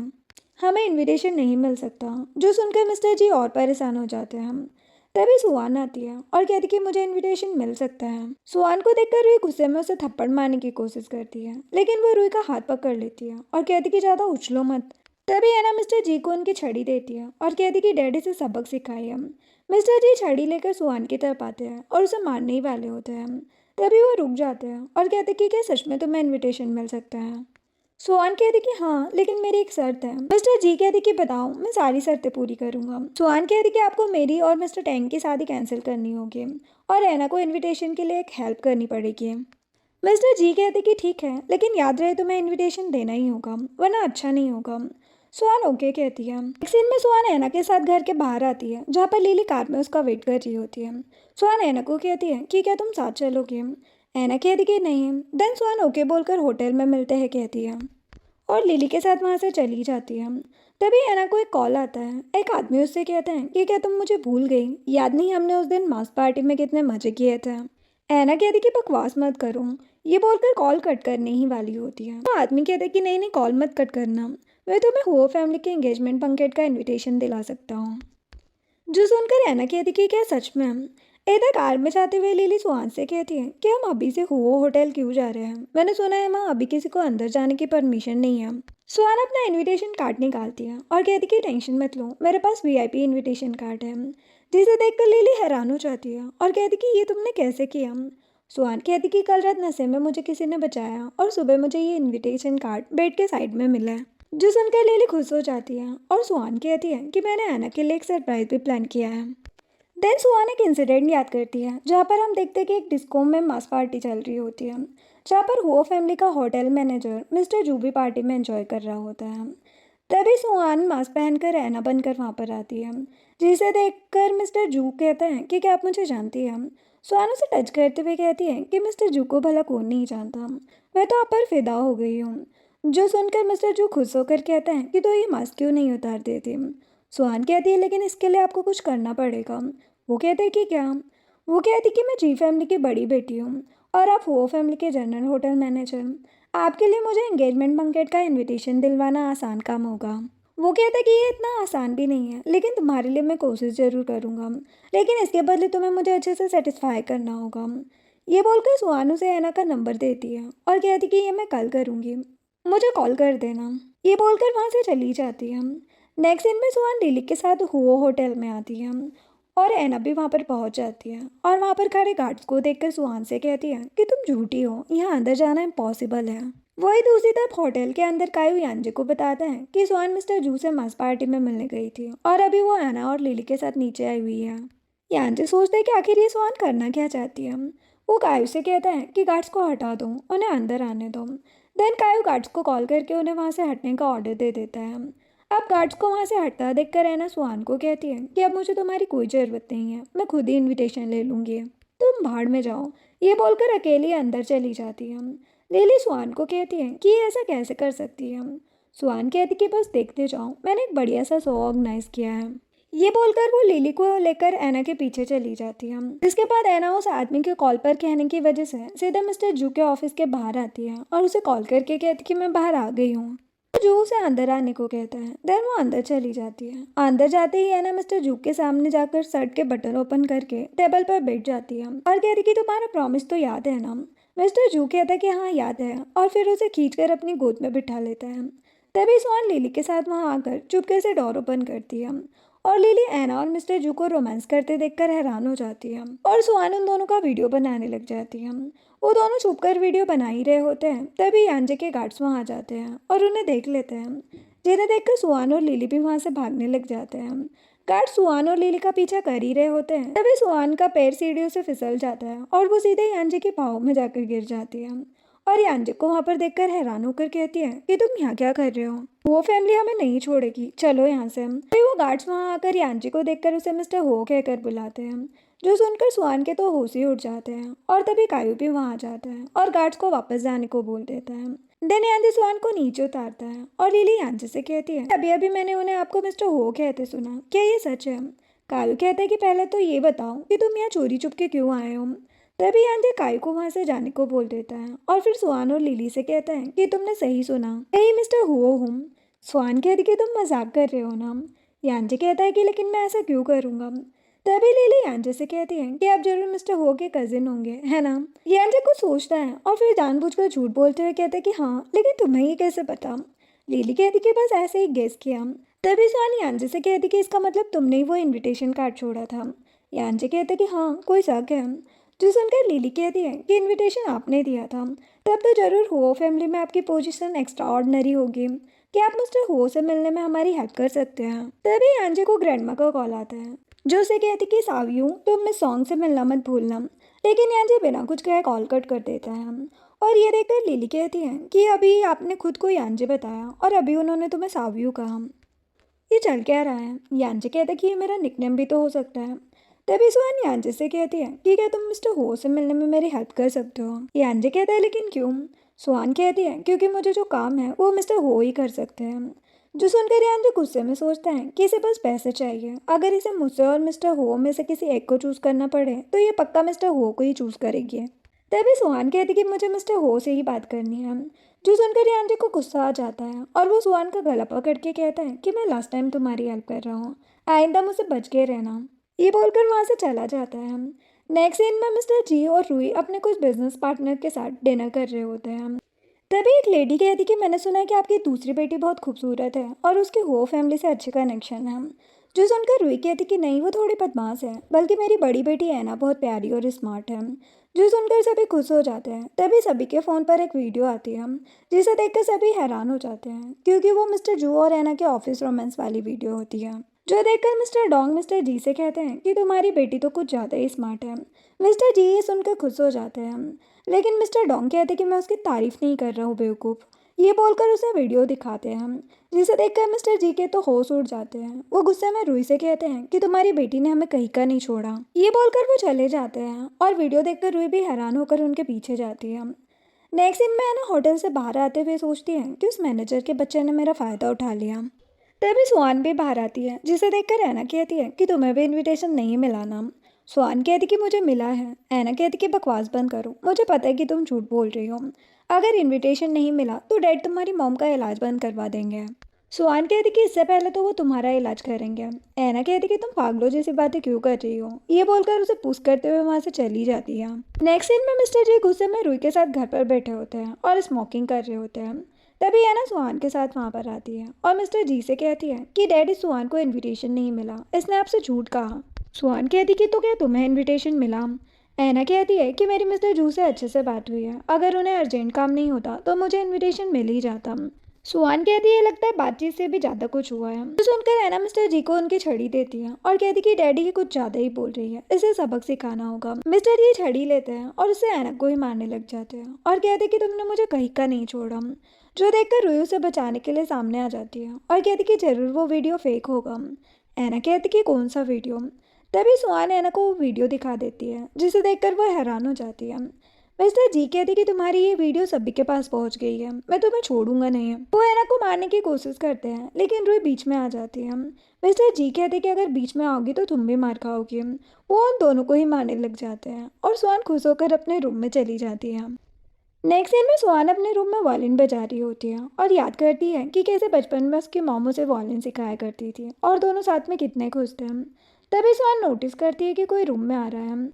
हमें इनविटेशन नहीं मिल सकता। जो सुनकर मिस्टर जी और परेशान हो जाते हैं। तभी सुहान आती है और कहती कि मुझे इनविटेशन मिल सकता है। सुहान को देखकर रूही गुस्से में उसे थप्पड़ मारने की कोशिश करती है, लेकिन वो रूही का हाथ पकड़ लेती है और कहती कि ज़्यादा उछलो मत। तभी एना मिस्टर जी को उनकी छड़ी देती है और कहती कि डैडी से सबक सिखाइए। मिस्टर जी छड़ी लेकर सुहान की तरफ आते हैं और उसे मारने ही वाले होते हैं। तभी वो रुक जाते हैं और कहते कि क्या सच में तुम्हें इनविटेशन मिल सकता है। सुहान कहती कि हाँ, लेकिन मेरी एक शर्त है। मिस्टर जी कहती कि बताओ, मैं सारी शर्तें पूरी करूंगा। सुहान कहती कि आपको मेरी और मिस्टर टैंग की शादी कैंसिल करनी होगी और एना को इनविटेशन के लिए एक हेल्प करनी पड़ेगी। मिस्टर जी कहते कि ठीक है, लेकिन याद रहे तुम्हें इनविटेशन देना ही होगा, वरना अच्छा नहीं होगा। सुहान ओके कहती है। एक सीन में सुहान एना के साथ घर के बाहर आती है, जहाँ पर लिली कार में उसका वेट कर रही होती है। सुहान एना को कहती है कि क्या तुम साथ चलोगे। एना कहती कि नहीं। देन सुहान ओके बोलकर होटल में मिलते हैं कहती है और लिली के साथ वहाँ से चली जाती है। तभी एना को एक कॉल आता है। एक आदमी उससे कहता है कि क्या तुम मुझे भूल गई, याद नहीं हमने उस दिन मास्क पार्टी में कितने मजे किए थे। एना कहती कि बकवास मत करो, ये बोलकर कॉल कट करने ही वाली होती है। तो आदमी कहता है कि नहीं नहीं, कॉल मत कट करना, मैं तुम्हें हो फैमिली के एंगेजमेंट बंकेट का इन्विटेशन दिला सकता हूँ। जो सुनकर एना कहती कि क्या सच में। इधर कार में जाते हुए लिली सुहान से कहती है कि हम अभी से हुओ होटल क्यों जा रहे हैं, मैंने सुना है वहाँ अभी किसी को अंदर जाने की परमिशन नहीं है। सुहान अपना इनविटेशन कार्ड निकालती है और कहती कि टेंशन मत लो, मेरे पास वीआईपी इनविटेशन कार्ड है। जिसे देखकर लिली हैरान हो जाती है और कहती कि ये तुमने कैसे किया। सुहान कहती कि कल रात नशे में मुझे किसी ने बचाया और सुबह मुझे ये इनविटेशन कार्ड बेड के साइड में मिला है। जो सुनकर लिली खुश हो जाती है और सुहान कहती है कि मैंने एना के लिए एक सरप्राइज भी प्लान किया है। देन सुहान एक इंसिडेंट याद करती है, जहाँ पर हम देखते हैं कि एक डिस्को में मास पार्टी चल रही होती है, जहाँ पर हुआ फैमिली का होटल मैनेजर मिस्टर जू भी पार्टी में एंजॉय कर रहा होता है। तभी सुहान मास्क पहनकर ऐना बनकर वहाँ पर आती है, जिसे देखकर मिस्टर जू कहता है कि क्या आप मुझे जानती हैं। सुहान उसे टच करते हुए कहती है कि मिस्टर जू को भला कौन नहीं जानता, मैं तो आप पर फिदा हो गई हूँ। जो सुनकर मिस्टर जू खुश होकर कहता है कि तो ये मास्क क्यों नहीं उतार देती। सुहान कहती है लेकिन इसके लिए आपको कुछ करना पड़ेगा। वो कहते कि क्या। वो कहती कि मैं जी फैमिली की बड़ी बेटी हूँ और आप हो फैमिली के जनरल होटल मैनेजर, आपके लिए मुझे एंगेजमेंट बंकेट का इनविटेशन दिलवाना आसान काम होगा। वो कहता कि ये इतना आसान भी नहीं है, लेकिन तुम्हारे लिए मैं कोशिश ज़रूर करूँगा, लेकिन इसके बदले तुम्हें मुझे अच्छे से सेटिस्फाई करना होगा। ये बोलकर सुहान उसे ऐना का नंबर देती है और कहती कि ये मैं कल करूँगी, मुझे कॉल कर देना। ये बोलकर वहाँ से चली जाती है। नेक्स्ट दिन में सुहान लिली के साथ हुओ होटल में आती है और ऐना भी वहाँ पर पहुँच जाती है और वहाँ पर खड़े गार्ड्स को देखकर सुहान से कहती है कि तुम झूठी हो, यहाँ अंदर जाना इम्पॉसिबल है। वही दूसरी तरफ होटल के अंदर कायू यांजे को बताता है कि सुहान मिस्टर जू से मास पार्टी में मिलने गई थी और अभी वो ऐना और लिली के साथ नीचे आई हुई है। यांजे सोचते हैं कि आखिर ये सुहान करना क्या चाहती है। वो कायू से कहता है कि गार्ड्स को हटा दो, उन्हें अंदर आने दो। देन कायू गार्ड्स को कॉल करके उन्हें वहाँ से हटने का ऑर्डर दे देता है। अब गार्ड्स को वहाँ से हटता देखकर ऐना सुहान को कहती है कि अब मुझे तुम्हारी कोई ज़रूरत नहीं है, मैं खुद ही इनविटेशन ले लूँगी, तुम भाड़ में जाओ। ये बोलकर अकेली अंदर चली जाती है। लिली सुहान को कहती है कि ये ऐसा कैसे कर सकती है। सुहान कहती कि बस देखते जाओ, मैंने एक बढ़िया सा शो ऑर्गेनाइज किया है। ये बोलकर वो लिली को लेकर ऐना के पीछे चली जाती है। इसके बाद ऐना उस आदमी के कॉल पर कहने की वजह से सीधा मिस्टर जू के ऑफिस के बाहर आती है और उसे कॉल करके कहती कि मैं बाहर आ गई हूँ। जू उसे अंदर आने को कहता है। देन वो अंदर चली जाती है। अंदर जाते ही ऐना मिस्टर जू के सामने जाकर शर्ट के बटन ओपन करके टेबल पर बैठ जाती है और कहती कि तुम्हारा प्रॉमिस तो याद है ना। मिस्टर जू कहता है कि हाँ याद है और फिर उसे खींचकर अपनी गोद में बिठा लेता है। तभी सुहान लिली के साथ वहाँ आकर चुपके से डोर ओपन करती है और लिली एना और मिस्टर जू को रोमांस करते देखकर हैरान हो जाती है और सुहान उन दोनों का वीडियो बनाने लग जाती है। वो दोनों छुपकर वीडियो बना ही रहे होते हैं, तभी यांजे के गार्ड्स वहाँ आ जाते हैं और उन्हें देख लेते हैं, जिन्हें देखकर सुहान और लिली भी वहाँ से भागने लग जाते हैं। गार्ड सुहान और लिली का पीछा कर ही रहे होते हैं, तभी सुहान का पैर सीढ़ियों से फिसल जाता है और वो सीधे यांजे के पाँव में जाकर गिर जाती है और यांजे को वहाँ पर देखकर हैरान होकर कहती है कि तुम यहाँ क्या कर रहे हो, वो फैमिली हमें नहीं छोड़ेगी, चलो यहाँ से। फिर वो गार्ड्स वहाँ आकर यांजे को देखकर उसे मिस्टर हो कहकर बुलाते हैं, जो सुनकर सुहान के तो होश ही उड़ जाते हैं और तभी कायू भी वहाँ आ जाता है और गार्ड्स को वापस जाने को बोल देता है। देन यांजे सुहान को नीचे उतारता है और लिली यांजे से कहती है, अभी अभी मैंने उन्हें आपको मिस्टर हो कहते सुना, क्या ये सच है? कायू कहता है कि पहले तो ये बताओ कि तुम यहाँ चोरी चुपके क्यों आए हो। तभी यांजे कायू को वहाँ से जाने को बोल देता है और फिर सुहान और लिली से कहता है कि तुमने सही सुना, यही मिस्टर हुओ हूँ। सुहान कहती कि तुम मजाक कर रहे हो ना। यांजे कहता है कि लेकिन मैं ऐसा क्यों करूँगा। तभी लिली यांजे से कहती है कि आप जरूर मिस्टर हो के कजिन होंगे, है ना। यांजे कुछ सोचता है और फिर जानबूझकर झूठ बोलते हुए कहता है कि हाँ, लेकिन तुम्हें ये कैसे पता। लिली कहती कि बस ऐसे ही गेस किया। तभी सुहान यांजे से कहती कि इसका मतलब तुमने ही वो इन्विटेशन कार्ड छोड़ा था। यांजे कहते कि हाँ, कोई शक है। जो सुनकर लिली कहती है कि इनविटेशन आपने दिया था, तब तो जरूर हो फैमिली में आपकी पोजीशन एक्स्ट्रा ऑर्डिनरी होगी कि आप मिस्टर हो से मिलने में हमारी हेल्प कर सकते हैं। तभी यांजे को ग्रैंडमा का कॉल आता है, जो उसे कहती कि सावियू तुम मिस सॉन्ग से मिलना मत भूलना। लेकिन यांजे बिना कुछ कहे कॉल कट कर देता है और ये देखकर लिली कहती है कि अभी आपने खुद को यांजे बताया और अभी उन्होंने तुम्हें सावियू कहा, ये चल क्या रहा है। यांजे कहता है कि ये मेरा निकनेम भी तो हो सकता है। तभी सुहान यांजे से कहती है कि क्या तुम मिस्टर हो से मिलने में मेरी हेल्प कर सकते हो। यांजे कहता है लेकिन क्यों। सुहान कहती है क्योंकि मुझे जो काम है वो मिस्टर हो ही कर सकते हैं। जो सुनकर यांजे गुस्से में सोचता है कि इसे बस पैसे चाहिए, अगर इसे मुझसे और मिस्टर हो में से किसी एक को चूज करना पड़े तो ये पक्का मिस्टर हो को ही चूज करेगी। तभी सुहान कहती कि मुझे मिस्टर हो से ही बात करनी है। जो सुनकर यांजे को गुस्सा आ जाता है और वो सुहान का गला पकड़ के कहता है कि मैं लास्ट टाइम तुम्हारी हेल्प कर रहा हूँ, आइंदा मुझसे बच के रहना। ये बोलकर वहाँ से चला जाता है। नेक्स्ट सीन में मिस्टर जी और रूही अपने कुछ बिजनेस पार्टनर के साथ डिनर कर रहे होते हैं। तभी एक लेडी कहती कि मैंने सुना है कि आपकी दूसरी बेटी बहुत खूबसूरत है और उसके हो फैमिली से अच्छे कनेक्शन है। जो सुनकर रूही कहती कि नहीं, वो थोड़ी बदमाश है, बल्कि मेरी बड़ी बेटी ऐना बहुत प्यारी और स्मार्ट है। जो सुनकर सभी खुश हो जाते हैं। तभी सभी के फ़ोन पर एक वीडियो आती है, जिसे देखकर सभी हैरान हो जाते हैं क्योंकि वो मिस्टर जू और ऐना के ऑफिस रोमांस वाली वीडियो होती है। जो देखकर मिस्टर डोंग मिस्टर जी से कहते हैं कि तुम्हारी बेटी तो कुछ ज़्यादा ही स्मार्ट है। मिस्टर जी ये सुनकर खुश हो जाते हैं, लेकिन मिस्टर डोंग कहते हैं कि मैं उसकी तारीफ नहीं कर रहा हूँ बेवकूफ़। ये बोलकर उसे वीडियो दिखाते हैं, जिसे देखकर मिस्टर जी के तो होश उड़ जाते हैं। वो गुस्से में रूही से कहते हैं कि तुम्हारी बेटी ने हमें कहीं का नहीं छोड़ा। ये बोलकर वो चले जाते हैं और वीडियो देखकर रूही भी हैरान होकर उनके पीछे जाती है। नेक्स्ट सीन में है ना, होटल से बाहर आते हुए सोचती है कि उस मैनेजर के बच्चे ने मेरा फ़ायदा उठा लिया। तभी सुहान भी बाहर आती है, जिसे देखकर ऐना कहती है कि तुम्हें भी इनविटेशन नहीं मिला ना। सुहान कहती कि मुझे मिला है। ऐना कहती कि बकवास बंद करो, मुझे पता है कि तुम झूठ बोल रही हो। अगर इनविटेशन नहीं मिला तो डैड तुम्हारी मॉम का इलाज बंद करवा देंगे। सुहान कहती कि इससे पहले तो वो तुम्हारा इलाज करेंगे। ऐना कहती कि तुम पागलों जैसी बातें क्यों कर रही हो। ये बोलकर उसे पुश करते हुए वहाँ से चली जाती है। नेक्स्ट सीन में मिस्टर जी गुस्से में रूही के साथ घर पर बैठे होते हैं और स्मोकिंग कर रहे होते हैं। तभी ऐना सुहान के साथ वहाँ पर आती है और मिस्टर जी से कहती है कि डैडी सुहान को इनविटेशन नहीं मिला, इसने आपसे झूठ कहा। सुहान कहती कि तो क्या तुम्हें इनविटेशन मिला। ऐना कहती है कि मेरी मिस्टर जू से अच्छे से बात हुई है, अगर उन्हें अर्जेंट काम नहीं होता तो मुझे इनविटेशन मिल ही जाता। सुहान कहती है लगता है बातचीत से भी ज़्यादा कुछ हुआ है। तो सुनकर ऐना मिस्टर जी को उनकी छड़ी देती है और कहती कि डैडी ये कुछ ज़्यादा ही बोल रही है, इसे सबक सिखाना होगा। मिस्टर जी छड़ी लेते हैं और उससे ऐना को ही मारने लग जाते हैं और कहते कि तुमने मुझे कहीं का नहीं छोड़ा। जो देखकर रूही उसे बचाने के लिए सामने आ जाती है और कहती कि जरूर वो वीडियो फेक होगा। ऐना कहती कि कौन सा वीडियो। तभी सुहान ऐना को वो वीडियो दिखा देती है, जिसे देखकर वो हैरान हो जाती है। मिस्टर जी कहती कि तुम्हारी ये वीडियो सभी के पास पहुंच गई है, मैं तुम्हें छोड़ूंगा नहीं। वो ऐना को मारने की कोशिश करते हैं, लेकिन रूही बीच में आ जाती है। मिस्टर जी कहते कि अगर बीच में आओगी तो तुम भी मार खाओगी। वो उन दोनों को ही मारने लग जाते हैं और सुहान खुश होकर अपने रूम में चली जाती है। नेक्स्ट सीन में सुहान अपने रूम में वायलिन बजा रही होती है और याद करती है कि कैसे बचपन में उसकी मॉम उसे वायलिन सिखाया करती थी और दोनों साथ में कितने खुश थे। तभी सुहान नोटिस करती है कि कोई रूम में आ रहा है,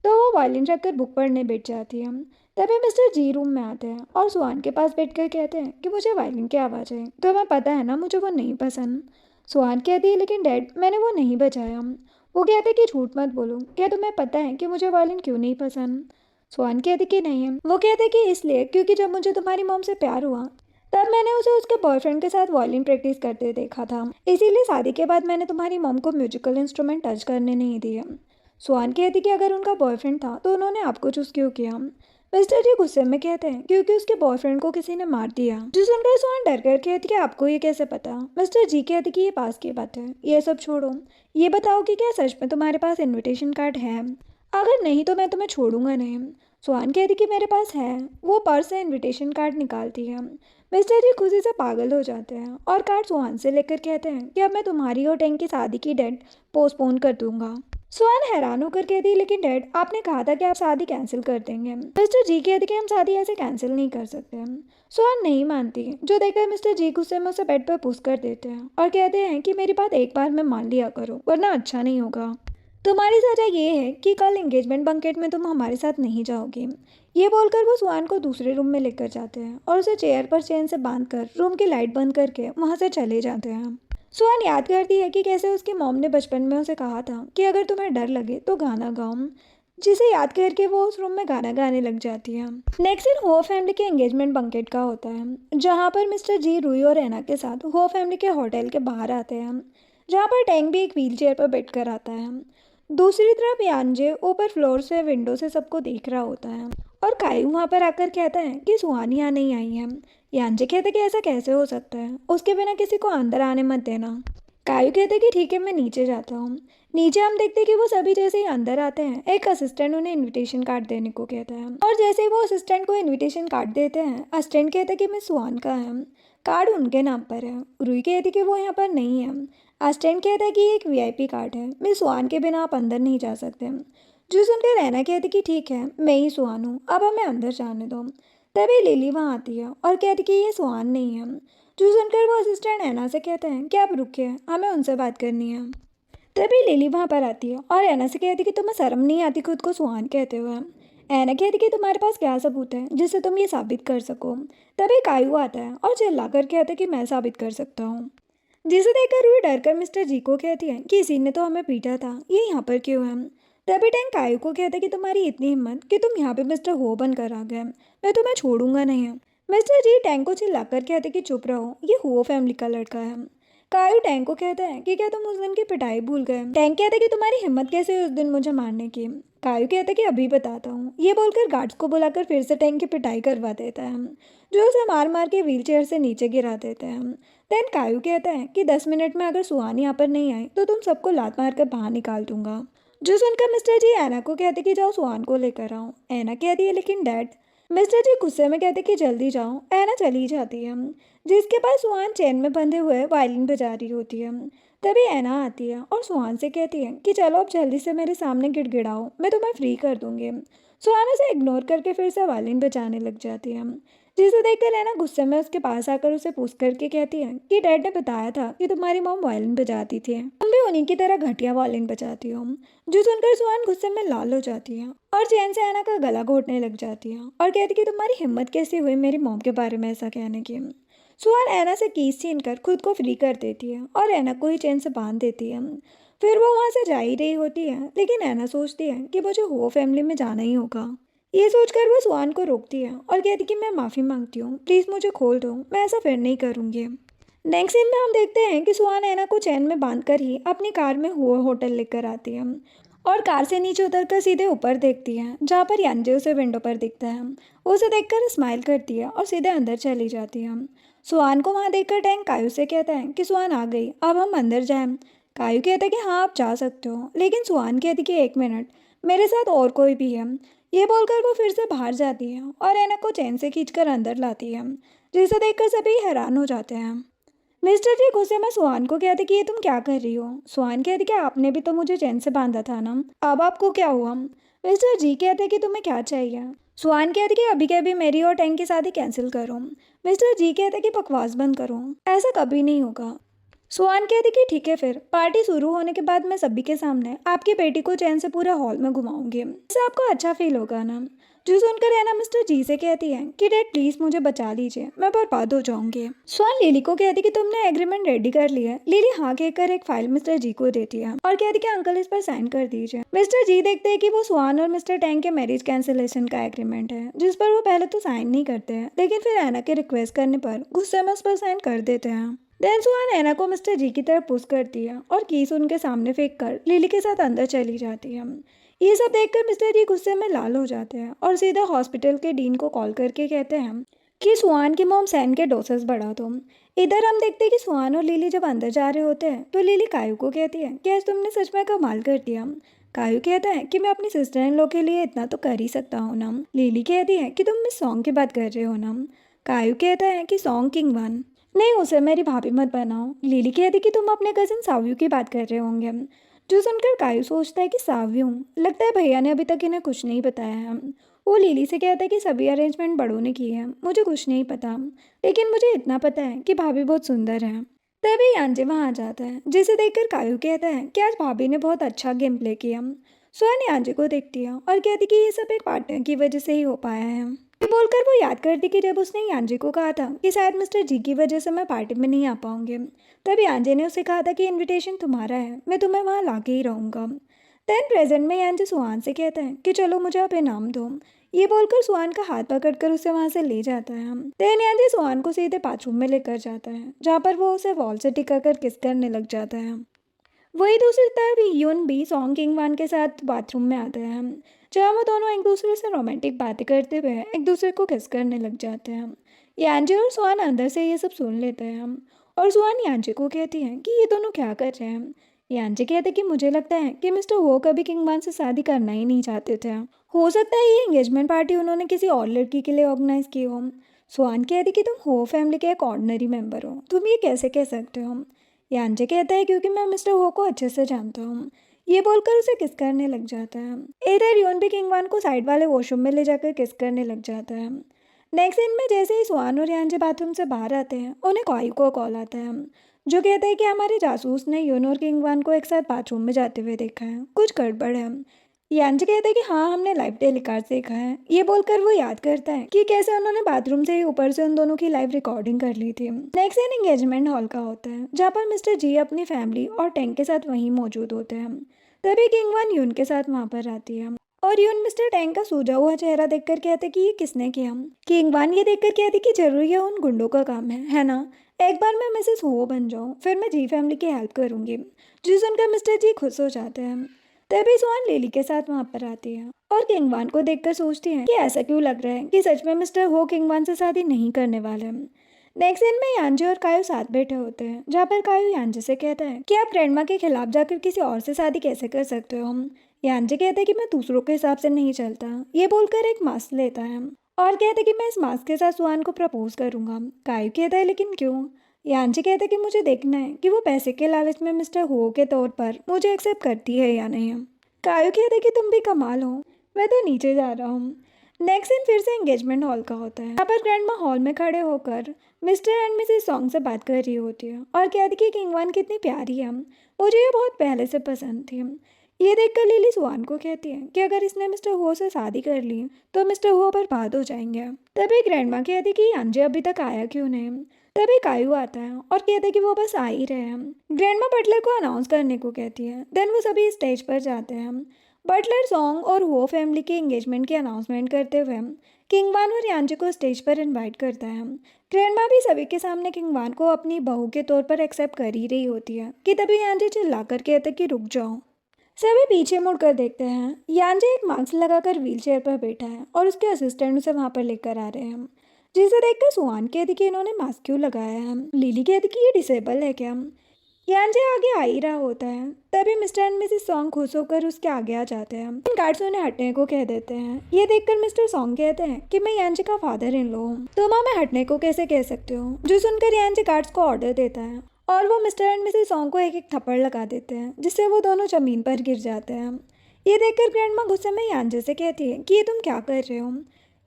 तो वो वायलिन रखकर बुक पढ़ने बैठ जाती है। तभी मिस्टर जी रूम में आते हैं और सुहान के पास बैठकर कहते हैं कि मुझे वायलिन की आवाज़ है, तुम्हें पता है ना मुझे वो नहीं पसंद। सुहान कहती है लेकिन डैड मैंने वो नहीं बजाया। वो कहते हैं कि झूठ मत बोलो, क्या तुम्हें पता है कि मुझे वायलिन क्यों नहीं पसंद? सुहान कहती कि नहीं। वो कहते कि इसलिए क्योंकि जब मुझे तुम्हारी मॉम से प्यार हुआ तब मैंने उसे उसके बॉयफ्रेंड के साथ वायलिन प्रैक्टिस करते देखा था, इसीलिए शादी के बाद मैंने तुम्हारी मॉम को म्यूजिकल इंस्ट्रूमेंट टच करने नहीं दिए। सुहान कहती कि अगर उनका बॉयफ्रेंड था तो उन्होंने आपको चूज क्यों किया? मिस्टर जी गुस्से में कहते हैं क्योंकि उसके बॉयफ्रेंड को किसी ने मार दिया। जो सुनकर सुहान डर कर कहती कि आपको ये कैसे पता? मिस्टर जी कहते कि ये पास की बात है, ये सब छोड़ो, ये बताओ कि क्या सच में तुम्हारे पास इनविटेशन कार्ड है? अगर नहीं तो मैं तुम्हें छोड़ूंगा नहीं। सुहान कहती कि मेरे पास है। वो पर्स से इनविटेशन कार्ड निकालती है। मिस्टर जी खुशी से पागल हो जाते हैं और कार्ड सुहान से लेकर कहते हैं कि अब मैं तुम्हारी और टैंक की शादी की डेट पोस्टपोन कर दूंगा। सुहान हैरान होकर कहती है लेकिन डैड आपने कहा था कि आप शादी कैंसिल कर देंगे। मिस्टर जी कहते कि हम शादी ऐसे कैंसिल नहीं कर सकते। सुहान नहीं मानती, जो देखकर मिस्टर जी गुस्से में उसे बेड पर पुश कर देते हैं और कहते हैं कि मेरी बात एक बार में मान लिया करो वरना अच्छा नहीं होगा। तुम्हारी सजा ये है कि कल एंगेजमेंट बंकेट में तुम हमारे साथ नहीं जाओगी। ये बोलकर वो सुहान को दूसरे रूम में लेकर जाते हैं और उसे चेयर पर चेन से बांधकर रूम की लाइट बंद करके वहां से चले जाते हैं। सुहान याद करती है कि कैसे उसकी मॉम ने बचपन में उसे कहा था कि अगर तुम्हें डर लगे तो गाना गाओ, जिसे याद करके वो उस रूम में गाना गाने लग जाती है। नेक्स्ट दिन हुआ फैमिली के एंगेजमेंट बंकेट का होता है, जहाँ पर मिस्टर जी रूही और एना के साथ हुआ फैमिली के होटल के बाहर आते हैं, जहाँ पर टैंक भी एक व्हील चेयर पर बैठ कर आता है। दूसरी तरफ यांजे ऊपर फ्लोर से विंडो से सबको देख रहा होता है और कायू वहाँ पर आकर कहता है कि सुहानी यहाँ नहीं आई है। यांजे कहते कि ऐसा कैसे हो सकता है, उसके बिना किसी को अंदर आने मत देना। कायू कहते कि ठीक है मैं नीचे जाता हूँ। नीचे हम देखते कि वो सभी जैसे ही अंदर आते हैं एक असिस्टेंट उन्हें इनविटेशन कार्ड देने को कहता है और जैसे ही वो असिस्टेंट को इनविटेशन कार्ड देते हैं असिस्टेंट कहता है कि मैं सुहान का है, कार्ड उनके नाम पर है। रूही कहती कि वो यहाँ पर नहीं है। असिस्टेंट कहता है कि ये एक वीआईपी कार्ड है, मिस सुहान के बिना आप अंदर नहीं जा सकते। जो सुनकर रहना कहती कि ठीक है मैं ही सुहान हूँ, अब हमें अंदर जाने दो। तभी लिली वहाँ आती है और कहती कि ये सुहान नहीं है। जो सुनकर वो असिस्टेंट ऐना से कहते हैं कि आप रुकिए हमें उनसे बात करनी है। तभी लिली वहाँ पर आती है और ऐना से कहती कि तुम्हें शर्म नहीं आती खुद को सुहान कहते हुए? ऐना कहती कि तुम्हारे पास क्या सबूत है जिससे तुम ये साबित कर सको? तभी कायू आता है और चिल्ला कर कहता है कि मैं साबित कर सकता हूँ। जिसे देखकर रूही डरकर मिस्टर जी को कहती है कि इसी ने तो हमें पीटा था, ये यहाँ पर क्यों है? तभी टैंक कायू को कहता है कि तुम्हारी इतनी हिम्मत कि तुम यहाँ पे मिस्टर हो बनकर आ गए, मैं तुम्हें छोड़ूंगा नहीं। मिस्टर जी टैंक को चिल्लाकर कहते कि चुप रहो, ये हुओ फैमिली का लड़का है। कायू टैंक को कहता है कि क्या तुम उस दिन की पिटाई भूल गए? टैंक कहता है कि तुम्हारी हिम्मत कैसे हुई उस दिन मुझे मारने की? कायू कहता है कि अभी बताता हूँ। ये बोलकर गार्ड्स को बुलाकर फिर से टैंक की पिटाई करवा देता है, जो उसे मार मार के व्हीलचेयर से नीचे गिरा देते हैं। देन कायू कहता है कि 10 मिनट में अगर सुहान यहाँ पर नहीं आई तो तुम सबको लात मार कर बाहर निकाल दूंगा। जो सुनकर मिस्टर जी ऐना को कहते कि जाओ सुहान को लेकर आओ। ऐना कहती है लेकिन डैड। मिस्टर जी गुस्से में कहते कि जल्दी जाओ। ऐना चली जाती है, जिसके पास सुहान चैन में बंधे हुए वायलिन बजा रही होती है। तभी ऐना आती है और सुहान से कहती है कि चलो अब जल्दी से मेरे सामने गिड़गिड़ाओ, मैं तुम्हें फ्री कर दूंगी। सुहान उसे इग्नोर करके फिर से वायलिन बजाने लग जाती है, जिसे देखकर ऐना गुस्से में उसके पास आकर उसे पूछ करके कहती है कि डैड ने बताया था कि तुम्हारी मॉम वायलिन बजाती थी, तुम भी उन्हीं की तरह घटिया वायलिन बजाती हो। जो सुनकर सुहान गुस्से में लाल हो जाती है और चैन से ऐना का गला घोटने लग जाती है और कहती कि तुम्हारी हिम्मत कैसे हुई मेरी मॉम के बारे में ऐसा कहने की? सुहान ऐना से कीस छीनकर खुद को फ्री कर देती है और ऐना को ही चैन से बांध देती है। फिर वो वहाँ से जा ही रही होती है, लेकिन ऐना सोचती है कि मुझे हो फैमिली में जाना ही होगा। ये सोचकर वो सुहान को रोकती है और कहती कि मैं माफ़ी मांगती हूँ, प्लीज़ मुझे खोल दो, मैं ऐसा फिर नहीं करूँगी। नेक्स्ट सीन में हम देखते हैं कि सुहान ऐना को चैन में बांधकर ही अपनी कार में हुआ होटल लेकर आती है और कार से नीचे उतरकर सीधे ऊपर देखती है, जहाँ पर यांजे उसे विंडो पर दिखता है। वो उसे देखकर स्माइल करती है और सीधे अंदर चली जाती है। सुहान को वहाँ देखकर टैंक कायू से कहता है कि सुहान आ गई, अब हम अंदर जाएं। कायू कहता है कि हाँ आप जा सकते हो, लेकिन सुहान कहती कि 1 मिनट, मेरे साथ और कोई भी है। ये बोलकर वो फिर से बाहर जाती है और ऐना को चैन से खींचकर अंदर लाती है, जिसे देखकर सभी हैरान हो जाते हैं। मिस्टर जी गुस्से में सुहान को कहते कि ये तुम क्या कर रही हो? सुहान कहती कि आपने भी तो मुझे चैन से बांधा था ना, अब आपको क्या हुआ? मिस्टर जी कहते कि तुम्हें क्या चाहिए? सुहान कहती कि अभी के अभी मेरी और टैंक की शादी कैंसिल करो। मिस्टर जी कहते कि बकवास बंद करो, ऐसा कभी नहीं होगा। सुहान कहती कि ठीक है, फिर पार्टी शुरू होने के बाद मैं सभी के सामने आपकी बेटी को चैन से पूरे हॉल में घुमाऊंगी, इससे आपको अच्छा फील होगा ना। जो सुनकर एना मिस्टर जी से कहती है कि डैड प्लीज मुझे बचा लीजिए, मैं बर्बाद हो जाऊंगी। स्वान लिली को कहती कि तुमने एग्रीमेंट रेडी कर लिया है। लिली हाँ कहकर एक फाइल मिस्टर जी को देती है और कहती कि अंकल इस पर साइन कर दीजिए। मिस्टर जी देखते हैं कि वो स्वान और मिस्टर टैंग के मैरिज कैंसिलेशन का एग्रीमेंट है, जिस पर वो पहले तो साइन नहीं करते हैं, लेकिन फिर एना के रिक्वेस्ट करने पर गुस्से में उस पर साइन कर देते हैं। देन सुहान एना को मिस्टर जी की तरफ पुश करती है और कीस उनके सामने फेंक कर लिली के साथ अंदर चली जाती है। ये सब देखकर मिस्टर जी गुस्से में लाल हो जाते हैं और सीधा हॉस्पिटल के डीन को कॉल करके कहते हैं कि सुहान की मॉम सैन के डोसेस बढ़ा दो। इधर हम देखते हैं कि सुहान और लिली जब अंदर जा रहे होते हैं तो लिली कायू को कहती है कि आज तुमने सच में कमाल कर दिया। कायू कहता है कि मैं अपनी सिस्टर इन लॉ के लिए इतना तो कर ही सकता हूँ ना। लिली कहती है कि तुम इस सॉन्ग की बात कर रहे हो ना। कायू कहता है कि सॉन्ग किंग वन, नहीं उसे मेरी भाभी मत बनाओ। लिली कहती कि तुम अपने कजिन साव्यू की बात कर रहे होंगे। जो सुनकर कायू सोचता है कि साव्यू, लगता है भैया ने अभी तक इन्हें कुछ नहीं बताया है। वो लिली से कहता है कि सभी अरेंजमेंट बड़ों ने किए हैं, मुझे कुछ नहीं पता, लेकिन मुझे इतना पता है कि भाभी बहुत सुंदर है। तभी यांजे वहाँ आ जाता है, जिसे देखकर कायू कहता है कि आज भाभी ने बहुत अच्छा गेम प्ले किया। सुहान यांजे को देखती है और कहती कि ये सब एक पार्टनर की वजह से ही हो पाया है। ये बोलकर वो याद करती कि जब उसने यांजे को कहा था कि शायद मिस्टर जी की वजह से मैं पार्टी में नहीं आ पाऊंगी, तब यांजे ने उसे कहा था कि इनविटेशन तुम्हारा है, मैं तुम्हें वहाँ लाके ही रहूँगा। देन प्रेजेंट में यांजे सुहान से कहता है कि चलो मुझे आप इनाम दो। ये बोलकर सुहान का हाथ पकड़कर उसे वहाँ से ले जाता है। देन यांजे सुहान को सीधे बाथरूम में लेकर जाता है, जहाँ पर वो उसे वॉल से टिका कर किस करने लग जाता है। वही दूसरी तरफ यून भी सॉन्ग किंग वन के साथ बाथरूम में आता है, जहाँ वो दोनों एक दूसरे से रोमांटिक बातें करते हुए एक दूसरे को किस करने लग जाते हैं। यांजे और सुहान अंदर से ये सब सुन लेते हैं और सुहान यांजे को कहती है कि ये दोनों क्या कर रहे हैं। यांजे कहते हैं कि मुझे लगता है कि मिस्टर हो कभी किंग वन से शादी करना ही नहीं चाहते थे। हो सकता है ये एंगेजमेंट पार्टी उन्होंने किसी और लड़की के लिए ऑर्गेनाइज की हो। सुहान कहती कि तुम हो फैमिली के एक ऑर्डिनरी मेंबर हो, तुम ये कैसे कह सकते हो। यांजे कहता है क्योंकि मैं मिस्टर हो को अच्छे से जानता हूँ। ये बोलकर उसे किस करने लग जाता है। इधर यून भी किंग वन को साइड वाले वॉशरूम में ले जाकर किस करने लग जाता है। नेक्स्ट सीन में जैसे ही सुहान और यांजे बाथरूम से बाहर आते हैं, उन्हें कायू को कॉल आता है, जो कहता है कि हमारे जासूस ने यून और किंग वन को एक साथ बाथरूम में जाते हुए देखा है, कुछ गड़बड़ है। यांजे कहता है कि हाँ हमने लाइव टेलीकास्ट देखा है। ये बोलकर वो याद करता है कि कैसे उन्होंने बाथरूम से ही ऊपर से उन दोनों की लाइव रिकॉर्डिंग कर ली थी। नेक्स्ट सीन एंगेजमेंट हॉल का होता है, जहाँ पर मिस्टर जी अपनी फैमिली और टैंक के साथ वहीं मौजूद होते हैं। तभी किंग वन यून के साथ वहाँ पर आती है और यून मिस्टर टैंक का सूजा हुआ चेहरा देखकर कहते कि ये किसने किया। किंग वन ये देखकर कहती कि जरूरी है उन गुंडों का काम है ना। एक बार मैं मिसेस हो बन जाऊँ, फिर मैं जी फैमिली की हेल्प करूँगी। जी सुनकर मिस्टर जी खुश हो जाते हैं। तभी सुहान लिली के साथ वहाँ पर आती है और किंग वन को देखकर सोचती है कि ऐसा क्यों लग रहा है कि सच में मिस्टर हो किंग वन से शादी नहीं करने वाले हैं। नेक्स्ट सीन में यांजे और कायू साथ बैठे होते हैं, जहाँ पर कायू यांजे से कहता है कि आप ग्रैंडमा के खिलाफ जाकर किसी और से शादी कैसे कर सकते हो। यांजे कहते हैं कि मैं दूसरों के हिसाब से नहीं चलता। ये बोलकर एक मास्क लेता है और कहते कि मैं इस मास्क के साथ सुहान को प्रपोज करूंगा। कायू कहता है लेकिन क्यों। यांजे कहते कि मुझे देखना है कि वो पैसे के लालच में मिस्टर हो के तौर पर मुझे एक्सेप्ट करती है या नहीं। कायू कहते कि तुम भी कमाल हो, मैं तो नीचे जा रहा हूँ। नेक्स्ट दिन फिर से एंगेजमेंट हॉल का होता है, यहाँ पर ग्रैंडमा हॉल में खड़े होकर मिस्टर एंड मिसेस सॉन्ग से बात कर रही होती है और कहती कि किंग वन कितनी प्यारी है, मुझे ये बहुत पहले से पसंद थी। ये देखकर लिली सुहान को कहती है कि अगर इसने मिस्टर हो से शादी कर ली तो मिस्टर हो बर्बाद हो जाएंगे। तभी ग्रैंडमा कहती कि यांजे अभी तक आया क्यों नहीं। तभी कायू आता है और कहते कि वो बस आ ही रहे हैं। ग्रैंडमा बटलर को अनाउंस करने को कहती है। देन वो सभी स्टेज पर जाते हैं। बटलर सॉन्ग और वो फैमिली के एंगेजमेंट की अनाउंसमेंट करते हुए किंग वन और यांजे को स्टेज पर इनवाइट करता है। ग्रैंडमा भी सभी के सामने किंग वन को अपनी बहू के तौर पर एक्सेप्ट कर ही रही होती है कि तभी यांजे चिल्लाकर कहते कि रुक जाओ। सभी पीछे मुड़कर देखते हैं। यांजे एक मास्क लगाकर व्हीलचेयर पर बैठा है और उसके असिस्टेंट उसे वहां पर लेकर आ रहे हैं, जिसे देखकर सुहान कहती कि इन्होंने मास्क क्यों लगाया है। लिली कहती कि ये डिसेबल है क्या। यांजे आगे आ ही रहा होता है, तभी मिस्टर एंड मिसेस सॉन्ग खुश होकर उसके आगे आ जाते हैं। गार्ड्स उन्हें हटने को कह देते हैं। ये देखकर मिस्टर सॉन्ग कहते हैं कि मैं यांजे का फादर इन लॉ हूँ, तुम हमें हटने को कैसे कह सकते हो। जो सुनकर यांजे गार्ड्स को ऑर्डर देता है और वो मिस्टर एंड मिसेस सॉन्ग को एक एक थप्पड़ लगा देते हैं, जिससे वो दोनों जमीन पर गिर जाते हैं। ये देखकर ग्रैंडमा गुस्से में यांजे से कहती है कि ये तुम क्या कर रहे हो।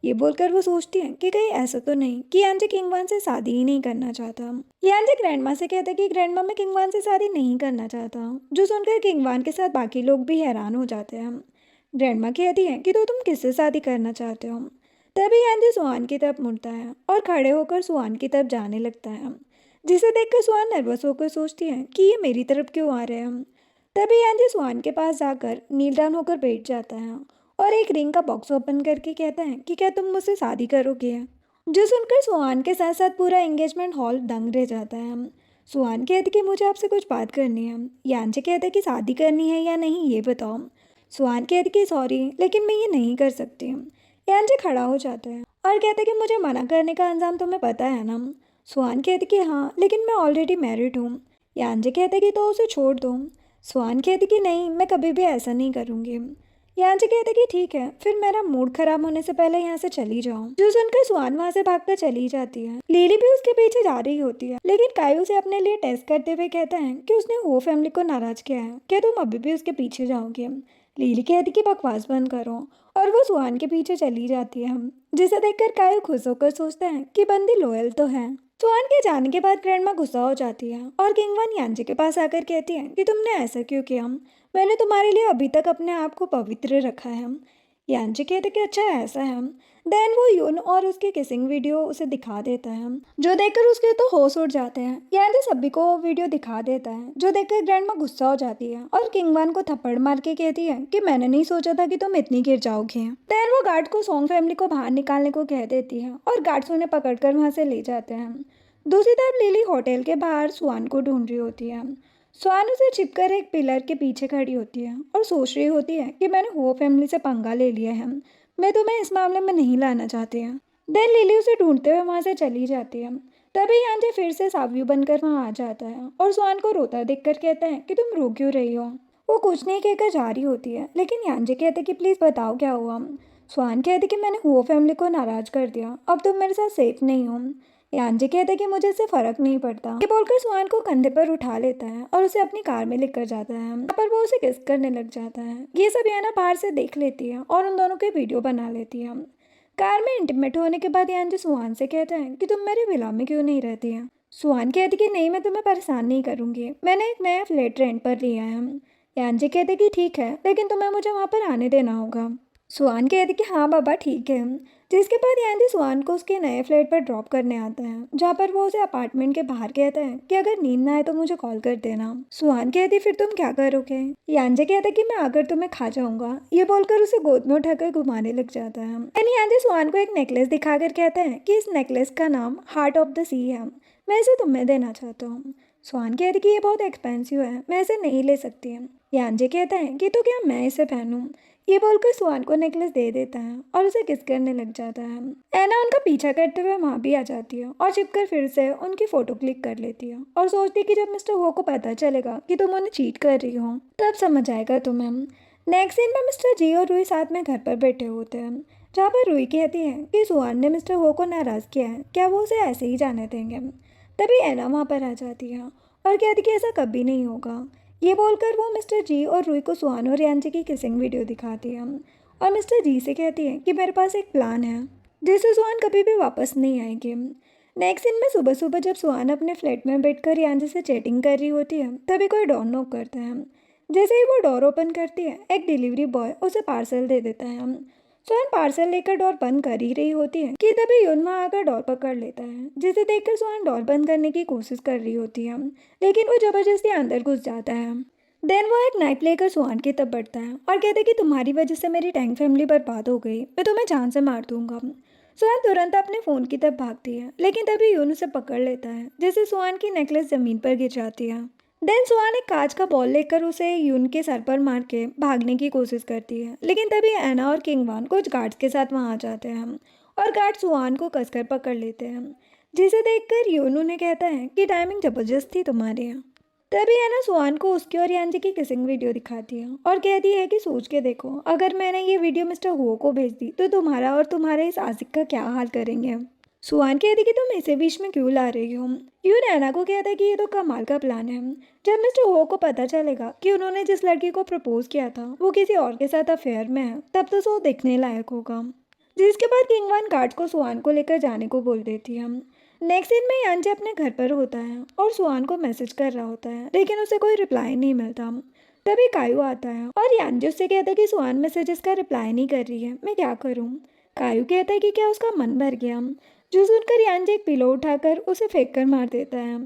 ये बोलकर वो सोचती है कि कहीं ऐसा तो नहीं कि यांजे किंग वन से शादी ही नहीं करना चाहता। यांजे ग्रैंडमा से कहता है कि ग्रैंडमा मैं किंग वन से शादी नहीं करना चाहता, जो सुनकर किंग वन के साथ बाकी लोग भी हैरान हो जाते हैं। ग्रैंडमा कहती है कि तो तुम किससे शादी करना चाहते हो। तभी यांजी सुहान की तरफ मुड़ता है और खड़े होकर सुहान की तरफ जाने लगता है, जिसे देखकर सुहान नर्वस होकर सोचती है कि ये मेरी तरफ क्यों आ रहे हैं। तभी यांजी सुहान के पास जाकर नील डाउन होकर बैठ जाता है और एक रिंग का बॉक्स ओपन करके कहता है कि क्या तुम मुझसे शादी करोगे। जो सुनकर सुहान के साथ साथ पूरा एंगेजमेंट हॉल दंग रह जाता है। सुहान कहती कि मुझे आपसे कुछ बात करनी है। यांजी कहते कि शादी करनी है या नहीं ये बताओ। सुहान कहती कि सॉरी लेकिन मैं ये नहीं कर सकती। यांजी खड़ा हो जाता है और कहते कि मुझे मना करने का अंजाम तुम्हें पता है ना। सुहान कहती कि हाँ लेकिन मैं ऑलरेडी मैरिड हूँ। यांजी कहते कि तो उसे छोड़ दो। सुहान कहती कि नहीं मैं कभी भी ऐसा नहीं करूँगी। यांजी कहते कि ठीक है फिर मेरा मूड खराब होने से पहले यहाँ से चली जाओ। जो सुनकर सुहान वहाँ से भागकर चली जाती है। लिली भी उसके पीछे जा रही होती है, लेकिन कायू उसे अपने लिए टेस्ट करते हुए कहता है कि उसने वो फैमिली को नाराज किया है, क्या तुम अभी भी उसके पीछे जाओगे। लिली कहती कि बकवास बंद करो और वो सुहान के पीछे चली जाती है, जिसे देखकर कायू खुश होकर सोचता है कि बंदी लॉयल तो है। सुहान के जाने के बाद ग्रैंडमा गुस्सा हो जाती है और किंगवन यांजी के पास आकर कहती है कि तुमने ऐसा क्यों किया, मैंने तुम्हारे लिए अभी तक अपने आप को पवित्र रखा है। यांजी कहते कि अच्छा ऐसा है। देन वो यून और उसकी किसिंग वीडियो उसे दिखा देता है, जो देखकर उसके तो होश उड़ जाते हैं। यांजी सभी को वो वीडियो दिखा देता है, जो देखकर ग्रैंडमा गुस्सा हो जाती है और किंगवन को थप्पड़ मार के कहती है कि मैंने नहीं सोचा था कि तुम इतनी गिर जाओगे। देन वो गार्ड को सोंग फैमिली को बाहर निकालने को कह देती है और गार्ड्स उन्हें पकड़कर वहाँ से ले जाते हैं। दूसरी तरफ लिली होटल के बाहर सुहान को ढूंढ रही होती है। सुहान उसे छिपकर एक पिलर के पीछे खड़ी होती है और सोच रही होती है कि मैंने हो फैमिली से पंगा ले लिया है, मैं तुम्हें इस मामले में नहीं लाना चाहती है। देन लिली उसे ढूंढते हुए वहाँ से चली जाती है। तभी यांजे फिर से साव्यू बनकर वहाँ आ जाता है और सुहान को रोता देखकर कहता है कि तुम रो क्यों रही हो। वो कुछ नहीं कहकर जा रही होती है, लेकिन यांजे कहते कि प्लीज़ बताओ क्या हुआ। सुहान कहते कि मैंने हो फैमिली को नाराज़ कर दिया, अब तुम मेरे साथ सेफ नहीं हो। यांजी कहते कि मुझे इससे फर्क नहीं पड़ता। ये बोलकर सुहान को कंधे पर उठा लेता है और उसे अपनी कार में लेकर जाता है। यहाँ पर वो उसे किस करने लग जाता है। ये सब याना बाहर से देख लेती है और उन दोनों के वीडियो बना लेती है। कार में इंटीमेट होने के बाद यांजी सुहान से कहता है कि तुम मेरे विला में क्यों नहीं रहती है। सुहान कहती कि नहीं मैं तुम्हें परेशान नहीं करूंगी, मैंने एक नया फ्लैट रेंट पर लिया है। यांजी कहते कि ठीक है लेकिन तुम्हें मुझे वहाँ पर आने देना होगा। सुहान कहती कि हाँ बाबा ठीक है। जिसके बाद यांजी सुहान को उसके नए फ्लैट पर ड्रॉप करने आता है, जहाँ पर वो उसे अपार्टमेंट के बाहर कहता है कि अगर नींद ना आए तो मुझे कॉल कर देना। सुहान कहती फिर तुम क्या करोगे। यांजी कहता कि मैं आकर तुम्हें खा जाऊंगा। ये बोलकर उसे गोद में उठाकर घुमाने लग जाता है। यानी यांजी सुहान को एक नेकलेस दिखाकर कहता है कि इस नेकलेस का नाम हार्ट ऑफ द सी है, मैं इसे तुम्हें देना चाहता हूँ। सुहान कहती कि ये बहुत एक्सपेंसिव है, मैं इसे नहीं ले सकती। यांजी कहता है कि तो क्या मैं इसे पहनूं। ये बोलकर सुहान को नेकलेस दे देता है और उसे किस करने लग जाता है। एना उनका पीछा करते हुए वहाँ भी आ जाती है और छिपकर फिर से उनकी फोटो क्लिक कर लेती है और सोचती है कि जब मिस्टर हो को पता चलेगा कि तुम उन्हें चीट कर रही हो तब समझ आएगा तुम्हें। नेक्स्ट सीन में मिस्टर जी और रूही साथ में घर पर बैठे होते हैं, जहाँ पर रूही कहती है कि सुहान ने मिस्टर हो को नाराज़ किया है, क्या वो उसे ऐसे ही जाने देंगे। तभी एना वहाँ पर आ जाती है और कहती कि ऐसा कभी नहीं होगा। ये बोलकर वो मिस्टर जी और रूही को सुहान और यांजी की किसिंग वीडियो दिखाती है और मिस्टर जी से कहती है कि मेरे पास एक प्लान है जिससे सुहान कभी भी वापस नहीं आएगी। नेक्स्ट दिन में सुबह सुबह जब सुहान अपने फ्लैट में बैठकर यांजी से चैटिंग कर रही होती है, तभी कोई डोर नॉक करता है। जैसे ही वो डोर ओपन करती है, एक डिलीवरी बॉय उसे पार्सल दे देता है। सुहान पार्सल लेकर डोर बंद कर ही रही होती है कि तभी यून वहाँ आकर डोर पकड़ लेता है, जिसे देखकर सुहान डोर बंद करने की कोशिश कर रही होती है, लेकिन वो जबरदस्ती अंदर घुस जाता है। देन वो एक नाइफ लेकर सुहान की तरफ बढ़ता है और कहता है कि तुम्हारी वजह से मेरी टैंक फैमिली बर्बाद हो गई, मैं तुम्हें जान से मार दूंगा। सुहान तुरंत अपने फ़ोन की तरफ भागती है, लेकिन तभी यून उसे पकड़ लेता है, जिससे सुहान की नेकलेस ज़मीन पर गिर जाती है। देन सुहान एक कांच का बॉल लेकर उसे यून के सर पर मार के भागने की कोशिश करती है, लेकिन तभी एना और किंगवान कुछ गार्ड्स के साथ वहाँ आ जाते हैं और गार्ड सुहान को कसकर पकड़ लेते हैं, जिसे देखकर यून उन्हें कहता है कि टाइमिंग जबरदस्त थी तुम्हारे यहाँ। तभी एना सुहान को उसकी और यांजी की किसिंग वीडियो दिखाती है और कहती है कि सोच के देखो, अगर मैंने ये वीडियो मिस्टर हो को भेज दी तो तुम्हारा और तुम्हारे इस आशिक का क्या हाल करेंगे। सुहान कहती कि तुम इसे बीच में क्यों ला रही हो। यून एना को कहता है कि ये तो कमाल का प्लान है, जब मिस्टर हो को पता चलेगा कि उन्होंने जिस लड़की को प्रपोज किया था वो किसी और के साथ अफेयर में है, तब तो वो देखने लायक होगा। जिसके बाद किंगवान गार्ड को सुहान को लेकर जाने को बोल देती है। नेक्स्ट सीन में यांजी अपने घर पर होता है और सुहान को मैसेज कर रहा होता है, लेकिन उसे कोई रिप्लाई नहीं मिलता। तभी कायू आता है और यांजे उससे कहता है कि सुहान मैसेजेस का रिप्लाई नहीं कर रही है, मैं क्या करूँ। कायू कहता है कि क्या उसका मन भर गया। जो सुनकर यांजे एक पिलो उठाकर उसे फेंक कर मार देता है।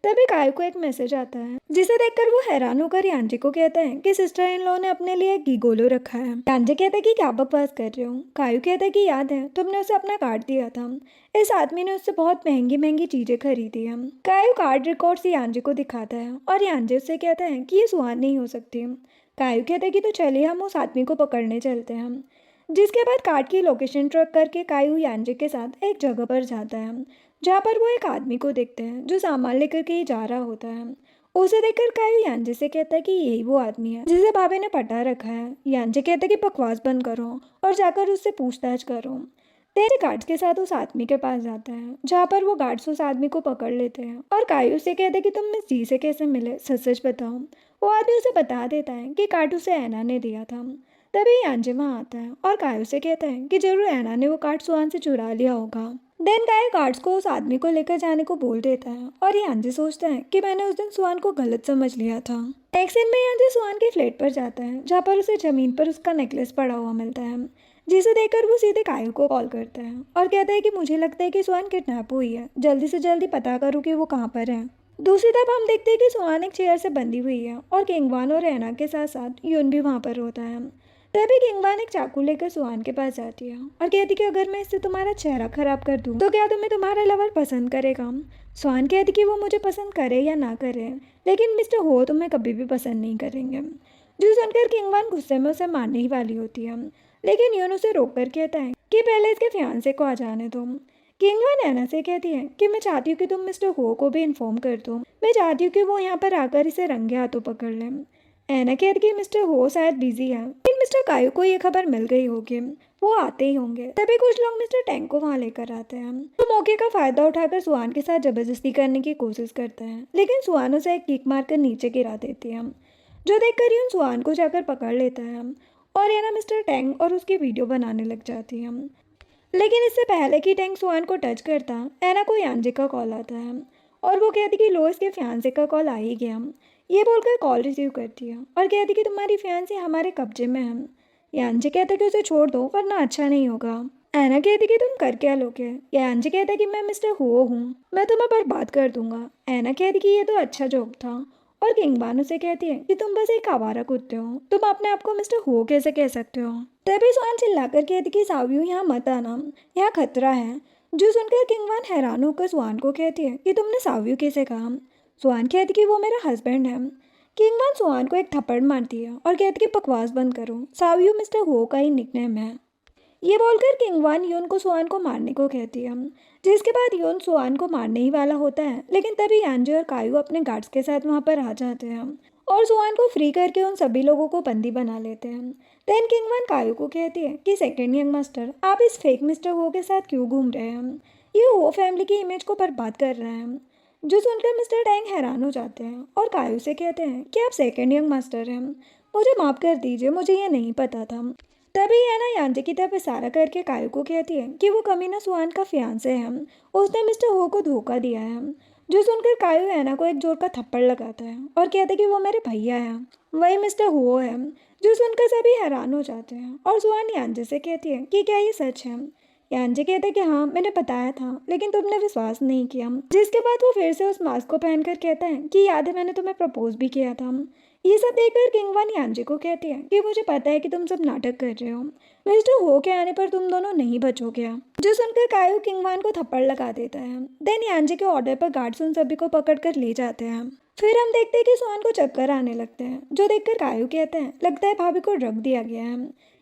तभी कायू को एक मैसेज आता है जिसे देखकर वो हैरान होकर यांजे को कहता है कि सिस्टर इन लॉ ने अपने लिए एक गिगोलो रखा है। यांजे कहता है कि क्या बकवास कर रहे हो। कायू कहता है कि याद है तुमने उसे अपना कार्ड दिया था, इस आदमी ने उससे बहुत महंगी महंगी चीजें खरीदी हैं। कायू कार्ड रिकॉर्ड से यांजे को दिखाता है और यांजे उससे कहता है कि ये सुहान नहीं हो सकती। कायू कहता है कि तो चलिए हम उस आदमी को पकड़ने चलते हैं। जिसके बाद कार्ड की लोकेशन ट्रैक करके कायू यांजे के साथ एक जगह पर जाता है जहाँ पर वो एक आदमी को देखते हैं जो सामान लेकर के ही जा रहा होता है। उसे देखकर कायू यांजे से कहता है कि यही वो आदमी है जिसे भाभी ने पटा रखा है। यांजे कहता है कि बकवास बंद करो और जाकर उससे पूछताछ करो। तेरे गार्ड्स के साथ उस आदमी के पास जाता है जहाँ पर वो गार्ड्स उस आदमी को पकड़ लेते हैं और कायू से कहते हैं कि तुम मिस जी से कैसे मिले, सच सच बताओ। वो आदमी उसे बता देता है कि कार्ड उसे ऐना ने दिया था। तभी यांजे वहाँ आता है और कायू से कहता है कि जरूर ऐना ने वो कार्ड सुहान से चुरा लिया होगा। देन कायू गार्ड्स को उस आदमी को लेकर जाने को बोल देता है और यांजे सोचता है कि मैंने उस दिन सुहान को गलत समझ लिया था। नेक्स्ट सीन में यांजे सुहान के फ्लैट पर जाता है जहाँ पर उसे जमीन पर उसका नेकलेस पड़ा हुआ मिलता है, जिसे देखकर वो सीधे कायू को कॉल करता है और कहता है कि मुझे लगता है कि सुहान किडनैप हुई है, जल्दी से जल्दी पता करो कि वो कहाँ पर है। दूसरी तरफ हम देखते हैं कि सुहान एक चेयर से बंधी हुई है और किंगवान और ऐना के साथ साथ यून भी वहाँ पर होता है। तभी किंगवान एक चाकू लेकर सुहान के पास जाती है और कहती कि अगर मैं इससे तुम्हारा चेहरा खराब कर दूँ तो क्या तुम्हें तुम्हारा लवर पसंद करेगा। सुहान कहती कि वो मुझे पसंद करे या ना करे, लेकिन मिस्टर हो तुम्हें कभी भी पसंद नहीं करेंगे। जो सुनकर किंगवान गुस्से में उसे मारने ही वाली होती है, लेकिन यून उसे रोक कर कहता है कि पहले इसके फियांसे को आ जाने दो। किंगवान ऐना से कहती है कि मैं चाहती हूँ कि तुम मिस्टर हो को भी इन्फॉर्म कर दो, मैं चाहती हूँ कि वो यहाँ पर आकर इसे रंगे हाथों पकड़ लें। ऐना कहती कि मिस्टर हो शायद बिजी है, लेकिन मिस्टर कायू को ये खबर मिल गई होगी, वो आते ही होंगे। तभी कुछ लोग मिस्टर टैंक को वहाँ लेकर आते हैं। तो मौके का फायदा उठाकर सुहान के साथ जबरदस्ती करने की कोशिश करते हैं, लेकिन सुहान उसे एक किक मारकर नीचे गिरा देती है, जो देखकर यून सुहान को जाकर पकड़ लेता है और ऐना मिस्टर टैंक और उसकी वीडियो बनाने लग जाती है। लेकिन इससे पहले कि टैंक सुहान को टच करता, ऐना को यांजे का कॉल आता है और वो कहती कि लोइस के फियांसे का कॉल आ ही गया। ये बोलकर कॉल रिसीव करती है और कहती कि तुम्हारी फियांसे हमारे कब्जे में है। यांजे कहता कि उसे छोड़ दो वरना अच्छा नहीं होगा। ऐना कहती कि तुम कर क्या लोगे। यांजे कहता कि मैं मिस्टर हो हूँ, मैं तुम्हें बर्बाद कर दूंगा। ऐना कहती कि ये तो अच्छा जोक था और किंगवान उसे कहती है कि तुम बस एक आवारा कुत्ते हो, तुम अपने आप को मिस्टर हो कैसे कह सकते हो। तभी सुहान चिल्लाकर कहती कि सावियो यहाँ मत आना, यहाँ खतरा है। जो सुनकर किंगवान हैरान होकर सुहान को कहती है कि तुमने सावियो कैसे कहा। सुहान कहती कि वो मेरा हस्बैंड है। किंगवान सुहान को एक थप्पड़ मारती है और कहती कि बकवास बंद करो, सावियो मिस्टर हो का ही निकनेम है। ये बोलकर किंगवान यून को सुहान को मारने को कहती है, जिसके बाद यून सुहान को मारने ही वाला होता है, लेकिन तभी यांजे और कायू अपने गार्ड्स के साथ वहाँ पर आ जाते हैं और सुहान को फ्री करके उन सभी लोगों को बंदी बना लेते हैं। देन किंगवान कायू को कहती है कि सेकेंड यंग मास्टर, आप इस फेक मिस्टर हो के साथ क्यों घूम रहे हैं, ये हो फैमिली की इमेज को बर्बाद कर रहे हैं। जो सुनकर मिस्टर टैंग हैरान हो जाते हैं और कायू से कहते हैं कि आप सेकेंड यंग मास्टर हैं, मुझे माफ़ कर दीजिए, मुझे ये नहीं पता था। तभी ऐना यांजे की तरफ इशारा करके कायू को कहती है कि वो कमीना सुहान का फियांसे है, उसने मिस्टर हो को धोखा दिया है। जो सुनकर कायू ऐना को एक जोर का थप्पड़ लगाता है और कहते कि वो मेरे भैया हैं, वही मिस्टर हो है। जो सुनकर सभी हैरान हो जाते हैं और सुहान यांजे से कहती है कि क्या ये सच है। यांजे कहते कि हाँ मैंने बताया था, लेकिन तुमने विश्वास नहीं किया। जिसके बाद वो फिर से उस मास्क को पहनकर कहता है कि याद है मैंने तुम्हें प्रपोज भी किया था। ये सब देखकर किंगवान यांजे को कहती है कि मुझे पता है कि तुम सब नाटक कर रहे हो, मिस्टर हो के आने पर तुम दोनों नहीं बचोगे। जो सुनकर कायू किंगवान को थप्पड़ लगा देता है। देन यांजे के ऑर्डर पर गार्ड्स उन सभी को पकड़ कर ले जाते हैं। फिर हम देखते हैं कि सुहान को चक्कर आने लगते हैं, जो देखकर कायू कहते हैं लगता है भाभी को ड्रग दिया गया है।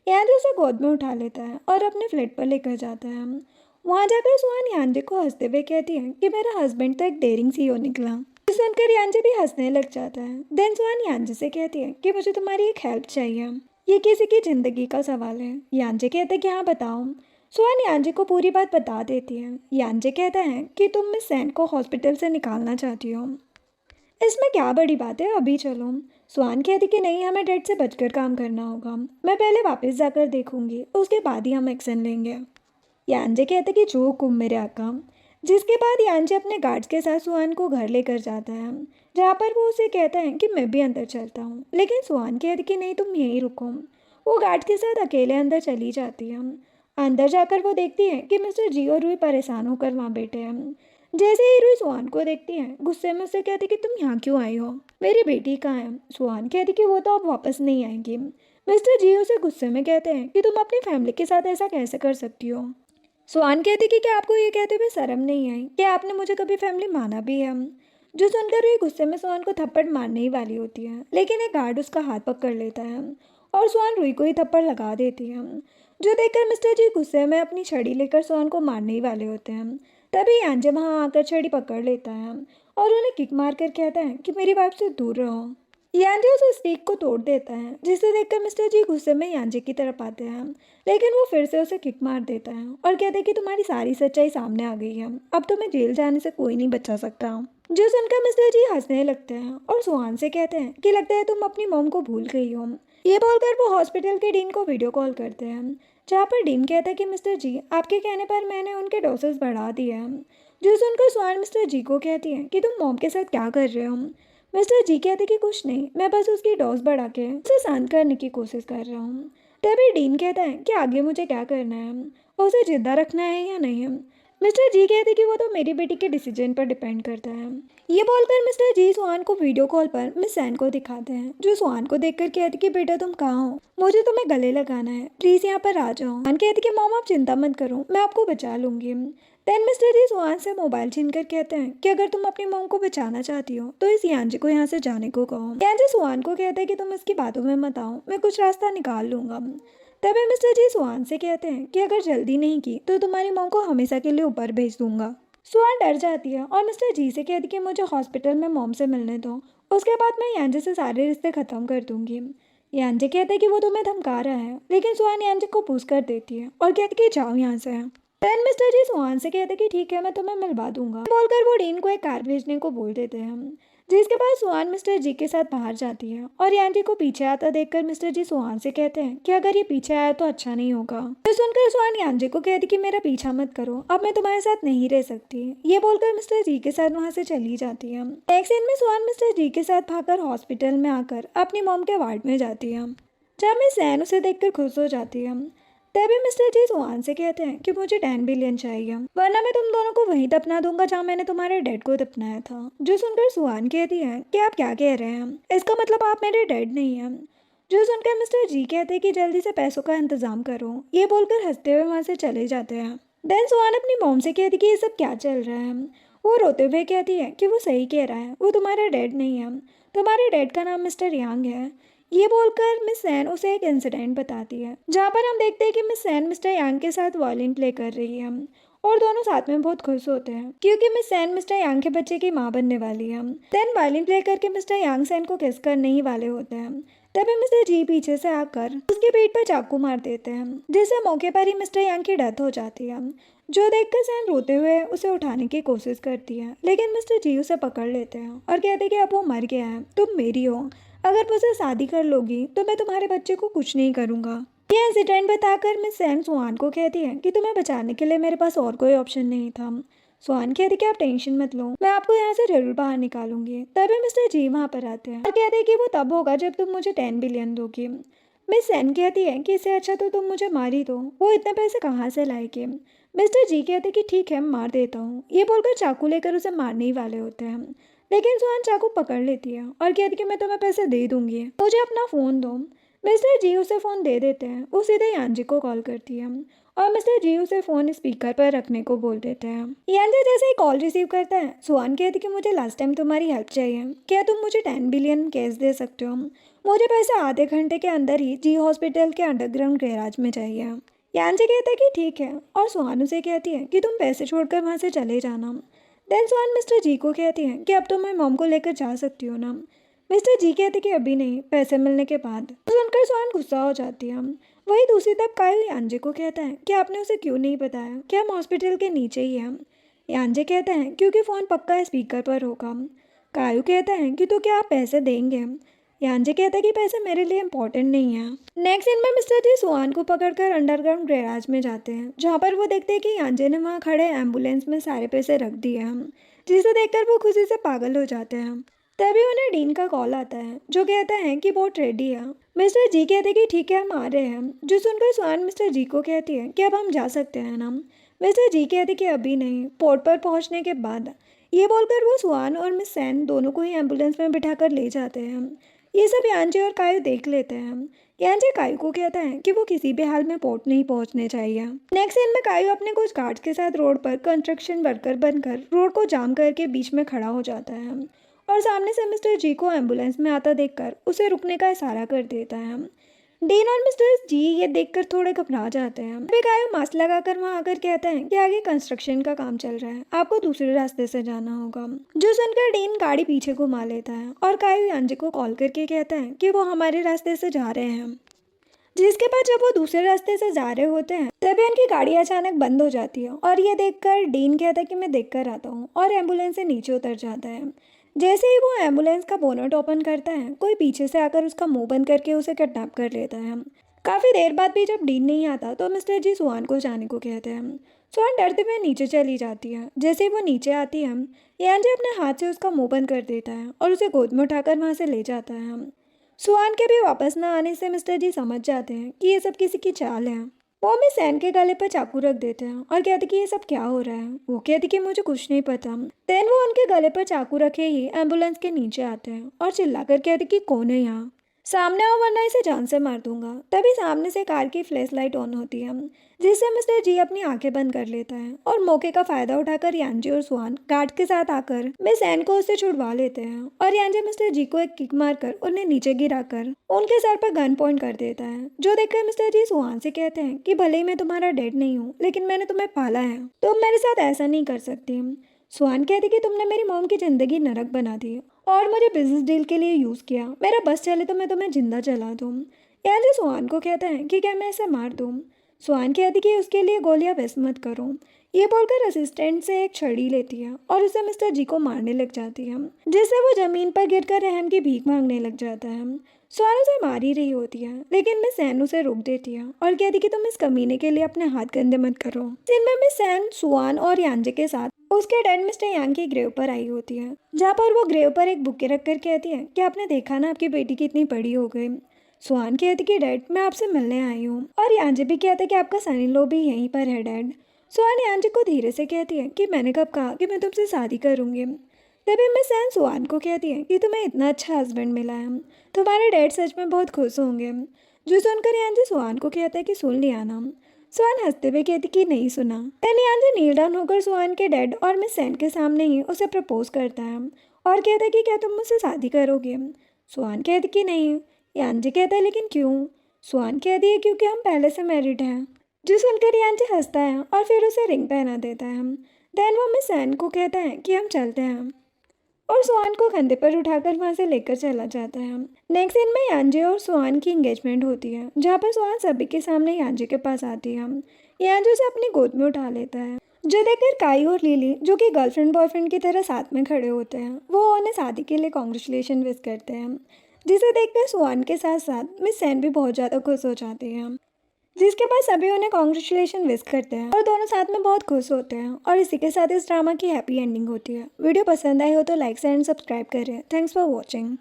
यांजे उसे गोद में उठा लेता है और अपने फ्लैट पर लेकर जाता है। वहाँ जाकर सुहान यांजे को हंसते हुए कहती है कि मेरा हस्बैंड तो एक डेयरिंग सीईओ निकला। सुनकर यांजे भी हंसने लग जाता है। देन सुहान यांजे से कहती है कि मुझे तुम्हारी एक हेल्प चाहिए, ये किसी की जिंदगी का सवाल है। यांजे कहते हैं कि हाँ बताओ। सुहान यांजे को पूरी बात बता देती है। यांजे कहता है कि तुम मिस सैन को हॉस्पिटल से निकालना चाहती हो, इसमें क्या बड़ी बात है, अभी चलो। सुहान कहती कि नहीं, हमें डेट से बचकर काम करना होगा, मैं पहले वापस जाकर देखूंगी, उसके बाद ही हम एक्शन लेंगे। यांजे कहते कि जो हुक्म मेरे आका। जिसके बाद यांजे अपने गार्ड्स के साथ सुहान को घर लेकर जाता है, जहाँ पर वो उसे कहता है कि मैं भी अंदर चलता हूँ, लेकिन सुहान कहती कि नहीं, तुम यहीं रुको। वो गार्ड के साथ अकेले अंदर चली जाती है। अंदर जाकर वो देखती है कि मिस्टर जी और रूही परेशान होकर वहाँ बैठे हैं। जैसे ही रूही सुहान को देखती है, गुस्से में उसे कहती कि तुम यहाँ क्यों आई हो, मेरी बेटी कहाँ है। सुहान कहती कि वो तो अब वापस नहीं आएगी। मिस्टर जी उसे गुस्से में कहते हैं कि तुम अपनी फैमिली के साथ ऐसा कैसे कर सकती हो। सुहान कहती कि क्या आपको ये कहते हुए शर्म नहीं आई, क्या आपने मुझे कभी फैमिली माना भी है। जो सुनकर रूही गुस्से में सुहान को थप्पड़ मारने ही वाली होती है, लेकिन एक गार्ड उसका हाथ पकड़ लेता है और सुहान रूही को ही थप्पड़ लगा देती है। जो देखकर मिस्टर जी गुस्से में अपनी छड़ी लेकर सुहान को मारने ही वाले होते हैं। तभी यांजे वहाँ आकर छड़ी पकड़ लेता है और उन्हें किक मार कर कहता है कि मेरी वाइफ से दूर रहो। यांजे उस स्टिक को तोड़ देता है, जिसे देखकर मिस्टर जी गुस्से में यांजे की तरफ आते हैं, लेकिन वो फिर से उसे किक मार देता है और कहते हैं कि तुम्हारी सारी सच्चाई सामने आ गई है, अब तुम्हें जेल जाने से कोई नहीं बचा सकता। जो सुनकर मिस्टर जी हंसने लगते हैं और सुहान से कहते हैं कि लगता है तुम अपनी मॉम को भूल गई हो। ये बोलकर वो हॉस्पिटल के डीन को वीडियो कॉल करते हैं, जहाँ पर डीन कहता है कि मिस्टर जी आपके कहने पर मैंने उनके डोसेस बढ़ा दिए हैं। जो सुनकर सुहान मिस्टर जी को कहती है कि तुम मॉम के साथ क्या कर रहे हो। मिस्टर जी कहते कि कुछ नहीं, मैं बस उसकी डोज बढ़ा के उसे शांत करने की कोशिश कर रहा हूँ। तभी डीन कहता है कि आगे मुझे क्या करना है, उसे जिंदा रखना है या नहीं। मिस्टर जी कहते कि वो तो मेरी बेटी के डिसीजन पर डिपेंड करता है। ये बोलकर मिस्टर जी सुहान को वीडियो कॉल पर मिस सैन को दिखाते हैं, जो सुहान को देखकर कहती कि बेटा तुम कहाँ हो, मुझे तुम्हें गले लगाना है, प्लीज़ यहाँ पर आ जाओ। सुहान कहती कि मॉम आप चिंता मत करो, मैं आपको बचा लूंगी। देन मिस्टर जी सुहान से मोबाइल छीन कर कहते हैं कि अगर तुम अपनी मॉम को बचाना चाहती हो तो इस यांजे को यहाँ से जाने को कहो। यांजे सुहान को कहते हैं कि तुम इसकी बातों में मत आओ, मैं कुछ रास्ता निकाल लूंगा। तभी मिस्टर जी सुहान से कहते हैं कि अगर जल्दी नहीं की तो तुम्हारी मॉम को हमेशा के लिए ऊपर भेज दूंगा। सुहान डर जाती है और मिस्टर जी से कहती कि मुझे हॉस्पिटल में मॉम से मिलने दो, उसके बाद मैं यांजे से सारे रिश्ते खत्म कर दूंगी। यांजे कहते हैं कि वो तुम्हें धमका रहा है, लेकिन सुहान यांजे को पूछ कर देती है और कहती कि जाओ यहाँ से। देन मिस्टर जी सुहान से कहते कि ठीक है, मैं तुम्हें मिलवा दूंगा। बोलकर वो डीन को एक कार भेजने को बोल देते हैं, जिसके बाद सुहान मिस्टर जी के साथ बाहर जाती है और यांजे को पीछे आता देखकर मिस्टर जी सुहान से कहते हैं कि अगर ये पीछे आया तो अच्छा नहीं होगा। तो सुनकर सुहान यांजे को कहती कि मेरा पीछा मत करो, अब मैं तुम्हारे साथ नहीं रह सकती। ये बोलकर मिस्टर जी के साथ वहाँ से चली जाती है। एक सीन में सुहान मिस्टर जी के साथ भागकर हॉस्पिटल में आकर अपनी मॉम के वार्ड में जाती है, जहाँ मिस सैन उसे देखकर खुश हो जाती है। तभी मिस्टर जी सुहान से कहते हैं कि मुझे 10 बिलियन चाहिए, वरना मैं तुम दोनों को वहीं दफना दूंगा जहाँ मैंने तुम्हारे डैड को दफनाया था। जो सुनकर सुहान कहती है कि आप क्या कह रहे हैं, इसका मतलब आप मेरे डैड नहीं हैं। जो सुनकर मिस्टर जी कहते हैं कि जल्दी से पैसों का इंतजाम करो। ये बोलकर हंसते हुए वहाँ से चले जाते हैं। देन सुहान अपनी मॉम से कहती कि ये सब क्या चल रहा है। वो रोते हुए कहती है कि वो सही कह रहा है, वो तुम्हारा डैड नहीं है, तुम्हारे डैड का नाम मिस्टर यांग है। ये बोलकर मिस सैन उसे एक इंसिडेंट बताती है, जहाँ पर हम देखते हैं कि मिस सैन मिस्टर यांग के साथ वायलिन प्ले कर रही है और दोनों साथ में बहुत खुश होते हैं, क्योंकि मिस सैन मिस्टर यांग के बच्चे की माँ बनने वाली है। देन वायलिन प्ले करके मिस्टर यांग सैन को किस करने ही वाले होते हैं। तभी मिस्टर जी पीछे से आकर उसके पीठ पर चाकू मार देते हैं, जिससे मौके पर ही मिस्टर यांग की डेथ हो जाती है। जो देखकर सैन रोते हुए उसे उठाने की कोशिश करती है, लेकिन मिस्टर जी उसे पकड़ लेते हैं और कहते हैं कि अब वो मर गया है, तुम मेरी हो, अगर मुझसे शादी कर लोगी तो मैं तुम्हारे बच्चे को कुछ नहीं करूँगा। यह इंसिडेंट बताकर मिस सैन सुहान को कहती है कि तुम्हें बचाने के लिए मेरे पास और कोई ऑप्शन नहीं था। सुहान कहती कि आप टेंशन मत लो, मैं आपको यहाँ से जरूर बाहर निकालूंगी। तभी मिस्टर जी वहाँ पर आते हैं और कहते हैं कि वो तब होगा जब तुम मुझे 10 बिलियन दोगी। मिस सैन कहती है कि इससे अच्छा तो तुम मुझे मार ही दो, वो इतने पैसे कहाँ से लाएगी। मिस्टर जी कहते कि ठीक है, मार देता हूँ। ये बोलकर चाकू लेकर उसे मारने ही वाले होते हैं, लेकिन सुहान चाकू पकड़ लेती है और कहती कि मैं तुम्हें पैसे दे दूंगी, मुझे अपना फ़ोन दो। मिस्टर जी उसे फ़ोन दे देते हैं। वो सीधे यांजे को कॉल करती है और मिस्टर जी उसे फ़ोन स्पीकर पर रखने को बोल देते हैं। यांजे जैसे ही कॉल रिसीव करता है, सुहान कहती कि मुझे लास्ट टाइम तुम्हारी हेल्प चाहिए, क्या तुम मुझे 10 बिलियन कैश दे सकते हो। मुझे पैसे आधे घंटे के अंदर ही जी हॉस्पिटल के अंडरग्राउंड गैराज में चाहिए। यांजे कहता है कि ठीक है और सुहान उसे कहती है कि तुम पैसे छोड़कर वहाँ से चले जाना। देन सुहान मिस्टर जी को कहती हैं कि अब तो मैं मॉम को लेकर जा सकती हूँ ना। मिस्टर जी कहते कि अभी नहीं, पैसे मिलने के बाद। सुनकर सुहान गुस्सा हो जाती है। वही दूसरी तरफ कायू यांजे को कहता है कि आपने उसे क्यों नहीं बताया कि हम हॉस्पिटल के नीचे ही हैं। यांजे कहता है क्योंकि फ़ोन पक्का स्पीकर पर होगा। कायू कहता है कि तो क्या आप पैसे देंगे। यांजे कहता है कि पैसा मेरे लिए इम्पोर्टेंट नहीं है। नेक्स्ट सीन में मिस्टर जी सुहान को पकड़कर अंडरग्राउंड गैराज में जाते हैं, जहाँ पर वो देखते हैं कि यांजे ने वहाँ खड़े एम्बुलेंस में सारे पैसे रख दिए हैं, जिसे देखकर वो खुशी से पागल हो जाते हैं। तभी उन्हें डीन का कॉल आता है, जो कहता है कि बोट रेडी है। मिस्टर जी कहते हैं कि ठीक है, हम आ रहे हैं, जो सुनकर सुहान मिस्टर जी को कहती है कि अब हम जा सकते हैं ना। मिस्टर जी कहते कि अभी नहीं, पोर्ट पर पहुंचने के बाद। ये बोलकर वो सुहान और मिस सैन दोनों को ही एम्बुलेंस में बिठाकर ले जाते हैं। ये सब यांजे और कायू देख लेते हैं। यांजे कायू को कहता है कि वो किसी भी हाल में पोर्ट नहीं पहुंचने चाहिए। नेक्स्ट सीन में कायू अपने कुछ गार्ड्स के साथ रोड पर कंस्ट्रक्शन वर्कर बनकर रोड को जाम करके बीच में खड़ा हो जाता है और सामने से मिस्टर जी को एम्बुलेंस में आता देखकर उसे रुकने का इशारा कर देता है। डीन और मिस्टर जी ये देखकर थोड़े घबरा जाते हैं। फिर कायू मास्क लगाकर वहां आकर कहते हैं कि आगे कंस्ट्रक्शन का काम चल रहा है, आपको दूसरे रास्ते से जाना होगा। जो सुनकर डीन गाड़ी पीछे घुमा लेता है और कायू यांजे को कॉल करके कहता है कि वो हमारे रास्ते से जा रहे हैं। जिसके बाद जब वो दूसरे रास्ते से जा रहे होते हैं तभी उनकी गाड़ी अचानक बंद हो जाती है और ये देखकर डीन कहता है कि मैं देख कर आता हूँ और एम्बुलेंस से नीचे उतर जाता है। जैसे ही वो एम्बुलेंस का बोनट ओपन करता है, कोई पीछे से आकर उसका मुंह बंद करके उसे किडनैप कर लेता है। काफ़ी देर बाद भी जब डीन नहीं आता तो मिस्टर जी सुहान को जाने को कहते हैं। सुहान डरते हुए नीचे चली जाती है। जैसे ही वो नीचे आती है, यांजे अपने हाथ से उसका मुंह बंद कर देता है और उसे गोद में उठाकर वहाँ से ले जाता है। सुहान के भी वापस न आने से मिस्टर जी समझ जाते हैं कि ये सब किसी की चाल है। वो मिस सैन के गले पर चाकू रख देते हैं और कहते कि ये सब क्या हो रहा है। वो कहती कि मुझे कुछ नहीं पता। देन वो उनके गले पर चाकू रखे ही एम्बुलेंस के नीचे आते हैं और चिल्लाकर कहते कि कौन है यहाँ, सामने आओ वरना इसे जान से मार दूंगा। तभी सामने से कार की फ्लैश लाइट ऑन होती है, जिससे मिस्टर जी अपनी आंखें बंद कर लेता है और मौके का फायदा उठाकर यांजे और सुहान गार्ड के साथ आकर मिस सैन को उससे छुड़वा लेते हैं और यांजे मिस्टर जी को एक किक मारकर उन्हें नीचे गिराकर उनके सर पर गन पॉइंट कर देता है। जो देखकर मिस्टर जी सुहान से कहते हैं कि भले ही मैं तुम्हारा डैड नहीं हूँ, लेकिन मैंने तुम्हें पाला है, तुम मेरे साथ ऐसा नहीं कर सकती। सुहान कहती कि तुमने मेरी मॉम की जिंदगी नरक बना दी और मुझे बिजनेस डील के लिए यूज़ किया, मेरा बस चले तो मैं तुम्हें जिंदा जला दूँ। यांजे सुहान को कहता है कि क्या मैं इसे मार दूँ। सुहान कहती कि उसके लिए गोलियां वेस्ट मत करो। ये बोलकर असिस्टेंट से एक छड़ी लेती है और उसे मिस्टर जी को मारने लग जाती है, जिससे वो जमीन पर गिरकर रहम की भीख मांगने लग जाता है। सुहान उसे मार ही रही होती है, लेकिन मिस सैन उसे रोक देती है और कहती कि तुम इस कमीने के लिए अपने हाथ गंदे मत करो। इनमें मिस सैन सुहान और यांजे के साथ उसके डैड मिस्टर यांग की ग्रेव पर आई होती है, जहाँ पर वो ग्रेव पर एक बुके रखकर कहती है कि आपने देखा ना आपकी बेटी कितनी बड़ी हो गई। सुहान कहती कि डैड मैं आपसे मिलने आई हूँ और यांजे भी कहता है कि आपका सन इन लॉ भी यहीं पर है डैड। सुहान यांजे को धीरे से कहती है कि मैंने कब कहा कि मैं तुमसे शादी करूँगी। तभी मिस सैन सुहान को कहती है कि तुम्हें इतना अच्छा हस्बैंड मिला है, तुम्हारे डैड सच में बहुत खुश होंगे। जो सुनकर यांजे सुहान को कहता है कि सुन लिया ना। सुहान हंसते हुए कहती कि नहीं सुना। देन यांजे नील डाउन होकर सुहान के डैड और मिस सैन के सामने ही उसे प्रपोज करता है और कहता है कि क्या तुम मुझसे शादी करोगे। सुहान कहती कि नहीं। यांजे कहता है लेकिन क्यों। सुहान कहती है क्योंकि हम पहले से मैरिड हैं। जो सुनकर यांजे हंसता है और फिर उसे रिंग पहना देता है। देन वो मिस सैन को कहता है कि हम चलते हैं और सुहान को कंधे पर उठाकर वहाँ से लेकर चला जाता है। नेक्स्ट सीन में यांजे और सुहान की एंगेजमेंट होती है, जहाँ पर सुहान सभी के सामने यांजे के पास आती है। यांजे उसे अपनी गोद में उठा लेता है, जो देखकर काई और लिली जो कि गर्लफ्रेंड बॉयफ्रेंड की तरह साथ में खड़े होते हैं, वो उन्हें शादी के लिए कॉन्ग्रेचुलेशन विश करते हैं। जिसे देखकर सुहान के साथ साथ मिस सैन भी बहुत ज़्यादा खुश हो जाती है, जिसके बाद सभी उन्हें कॉन्ग्रेचुलेशन विश करते हैं और दोनों साथ में बहुत खुश होते हैं। और इसी के साथ इस ड्रामा की हैप्पी एंडिंग होती है। वीडियो पसंद आई हो तो लाइक एंड सब्सक्राइब करें। Thanks for watching.